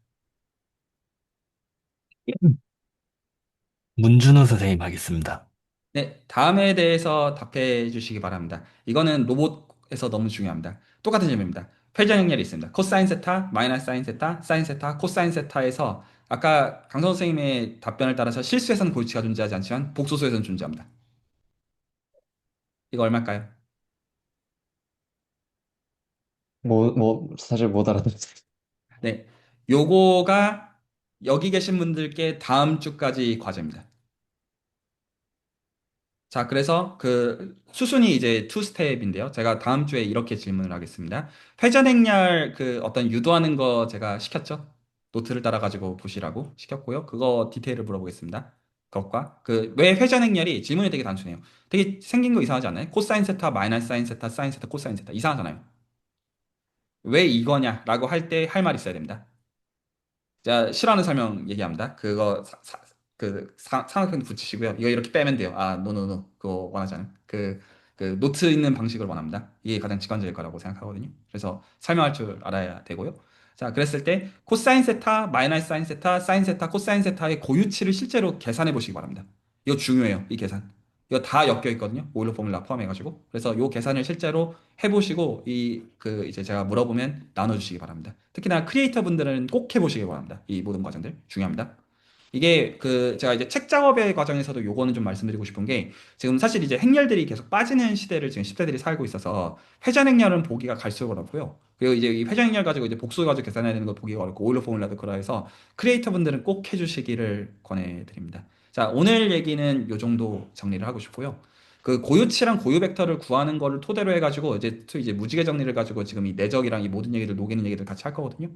문준호 선생님 하겠습니다. 네, 다음에 대해서 답해 주시기 바랍니다. 이거는 로봇에서 너무 중요합니다. 똑같은 질문입니다. 회전 행렬이 있습니다. 코사인 세타, 마이너스 사인 세타, 사인 세타, 코사인 세타에서 아까 강선 선생님의 답변을 따라서 실수에서는 고유치가 존재하지 않지만 복소수에서는 존재합니다. 이거 얼마일까요? 사실 못 알아듣겠어요. 네, 요거가 여기 계신 분들께 다음 주까지 과제입니다. 자, 그래서 수순이 이제 투 스텝인데요. 제가 다음 주에 이렇게 질문을 하겠습니다. 회전 행렬 어떤 유도하는 거 제가 시켰죠? 노트를 따라가지고 보시라고 시켰고요. 그거 디테일을 물어보겠습니다. 그것과 왜 회전 행렬이 질문이 되게 단순해요. 되게 생긴 거 이상하지 않나요? 코사인 세타, 마이너스 사인 세타, 사인 세타, 코사인 세타 이상하잖아요. 왜 이거냐라고 할 때 할 말이 있어야 됩니다. 자, 싫어하는 설명 얘기합니다. 그거 삼각형 붙이시고요. 이거 이렇게 빼면 돼요. 노노노. 그거 원하지 않은. 노트 있는 방식을 원합니다. 이게 가장 직관적일 거라고 생각하거든요. 그래서 설명할 줄 알아야 되고요. 자, 그랬을 때 코사인 세타, 마이너스 사인 세타, 사인 세타, 코사인 세타의 고유치를 실제로 계산해 보시기 바랍니다. 이거 중요해요. 이 계산. 이거 다 엮여 있거든요. 오일러 포뮬라 포함해가지고. 그래서 이 계산을 실제로 해보시고 이제 제가 물어보면 나눠주시기 바랍니다. 특히나 크리에이터 분들은 꼭 해보시기 바랍니다. 이 모든 과정들 중요합니다. 이게 제가 이제 책 작업의 과정에서도 요거는 좀 말씀드리고 싶은 게 지금 사실 이제 행렬들이 계속 빠지는 시대를 지금 10대들이 살고 있어서 회전 행렬은 보기가 갈수록 어렵고요. 그리고 이제 이 회전 행렬 가지고 이제 복수 가지고 계산해야 되는 거 보기가 어렵고 오일러 포뮬라도 그러해서 크리에이터 분들은 꼭 해주시기를 권해드립니다. 자, 오늘 얘기는 요 정도 정리를 하고 싶고요. 그 고유치랑 고유 벡터를 구하는 거를 토대로 해가지고 이제 무지개 정리를 가지고 지금 이 내적이랑 이 모든 얘기들 녹이는 얘기들 같이 할 거거든요.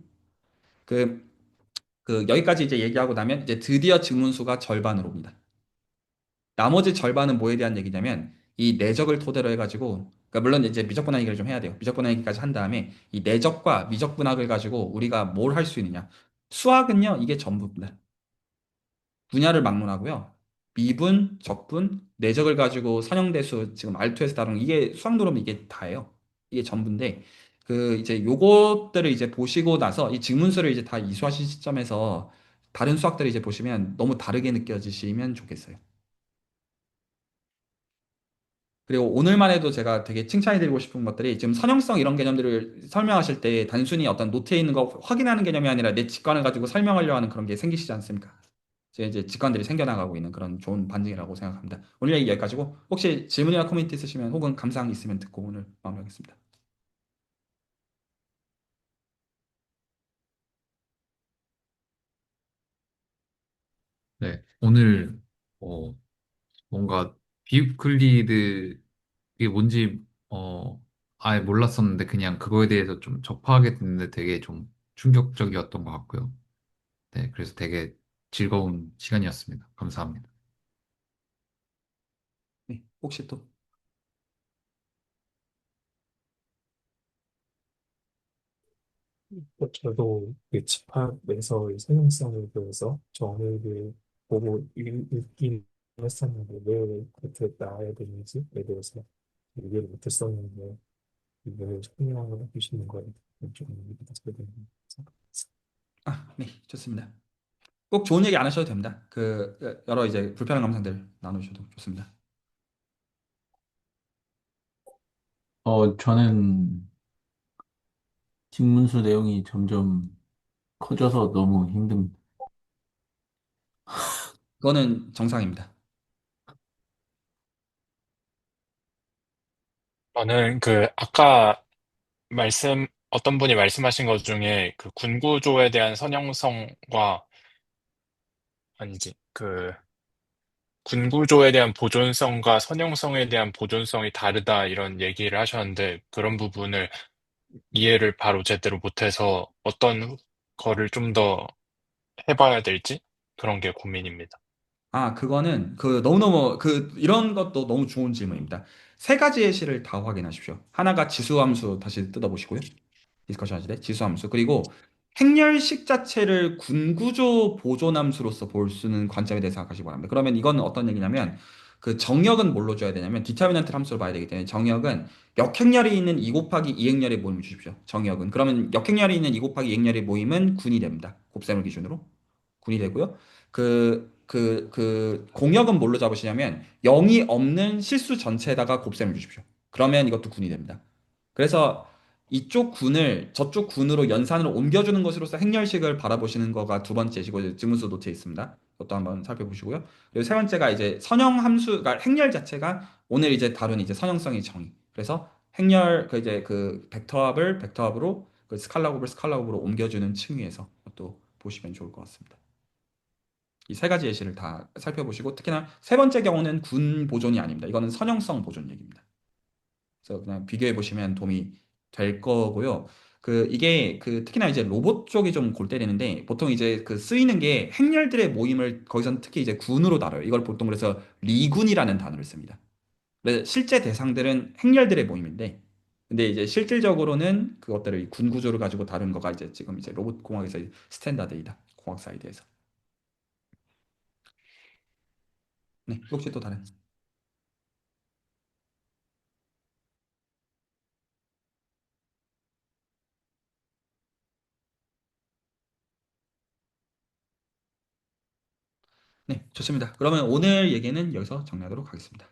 그 여기까지 이제 얘기하고 나면 이제 드디어 증문수가 절반으로 옵니다. 나머지 절반은 뭐에 대한 얘기냐면 이 내적을 토대로 해가지고 그러니까 물론 이제 미적분학 얘기를 좀 해야 돼요. 미적분학 얘기까지 한 다음에 이 내적과 미적분학을 가지고 우리가 뭘 할 수 있느냐. 수학은요 이게 전부입니다. 분야를 막론하고요. 미분, 적분, 내적을 가지고 선형대수 지금 R2에서 다룬 이게 수학 논문 이게 다예요. 이게 전부인데 이제 요것들을 이제 보시고 나서 이 직문수를 이제 다 이수하신 시점에서 다른 수학들을 이제 보시면 너무 다르게 느껴지시면 좋겠어요. 그리고 오늘만 해도 제가 되게 칭찬해드리고 싶은 것들이 지금 선형성 이런 개념들을 설명하실 때 단순히 어떤 노트에 있는 거 확인하는 개념이 아니라 내 직관을 가지고 설명하려 하는 그런 게 생기시지 않습니까? 이제 직관들이 생겨나가고 있는 그런 좋은 반증이라고 생각합니다. 오늘 얘기 여기까지고 혹시 질문이나 코멘트 있으시면 혹은 감사항 있으면 듣고 오늘 마무리하겠습니다. 네, 오늘 어, 뭔가 비유클리드 이게 뭔지 아예 몰랐었는데 그냥 그거에 대해서 좀 접하게 됐는데 되게 좀 충격적이었던 것 같고요. 네, 그래서 되게 즐거운 시간이었습니다. 감사합니다. 네, 혹시 또 저도 그 집합에서 이 성형성에 대해서 정의를 보고 읽긴 했었는데 왜 그렇게 나와야 되는지에 대해서 이해를 못했었는데 이걸 설명을 해주시는 거에 좀 이해가 잘 되는 것 같습니다. 네, 좋습니다. 꼭 좋은 얘기 안 하셔도 됩니다. 여러 이제 불편한 감상들 나누셔도 좋습니다. 저는 직문수 내용이 점점 커져서 너무 힘듭니다. 그거는 정상입니다. 저는 아까 어떤 분이 말씀하신 것 중에 그 군구조에 대한 선형성과, 아니지, 군구조에 대한 보존성과 선형성에 대한 보존성이 다르다 이런 얘기를 하셨는데 그런 부분을 이해를 바로 제대로 못해서 어떤 거를 좀 더 해봐야 될지 그런 게 고민입니다. 그거는 너무너무 이런 것도 너무 좋은 질문입니다. 세 가지의 시를 다 확인하십시오. 하나가 지수함수 다시 뜯어보시고요. 디스커션 하실 때 지수함수 그리고 행렬식 자체를 군구조 보존함수로서 볼 수 있는 관점에 대해서 생각하시기 바랍니다. 그러면 이건 어떤 얘기냐면 정역은 뭘로 줘야 되냐면 디터미넌트 함수로 봐야 되기 때문에 정역은 역행렬이 있는 2 곱하기 2행렬의 모임을 주십시오. 정역은 그러면 역행렬이 있는 2 곱하기 2행렬의 모임은 군이 됩니다. 곱셈을 기준으로 군이 되고요. 공역은 뭘로 잡으시냐면 0이 없는 실수 전체에다가 곱셈을 주십시오. 그러면 이것도 군이 됩니다. 그래서 이쪽 군을 저쪽 군으로 연산으로 옮겨주는 것으로서 행렬식을 바라보시는 거가 두 번째시고 지문수 노트에 있습니다. 그것도 한번 살펴보시고요. 그리고 세 번째가 이제 선형 함수, 그러니까 행렬 자체가 오늘 이제 다룬 이제 선형성의 정의. 그래서 행렬 이제 벡터합으로 스칼라곱으로 옮겨주는 층위에서 또 보시면 좋을 것 같습니다. 이 세 가지 예시를 다 살펴보시고 특히나 세 번째 경우는 군 보존이 아닙니다. 이거는 선형성 보존 얘기입니다. 그래서 그냥 비교해 보시면 도움이 될 거고요. 이게 특히나 이제 로봇 쪽이 좀 골 때리는데 보통 이제 쓰이는 게 행렬들의 모임을 거기선 특히 이제 군으로 다뤄요. 이걸 보통 그래서 리군이라는 단어를 씁니다. 그래서 실제 대상들은 행렬들의 모임인데 근데 이제 실질적으로는 그것들을 이 군 구조를 가지고 다룬 거가 이제 지금 이제 로봇 공학에서 스탠다드이다. 공학 사이드에서. 네, 혹시 또 다른? 네, 좋습니다. 그러면 오늘 얘기는 여기서 정리하도록 하겠습니다.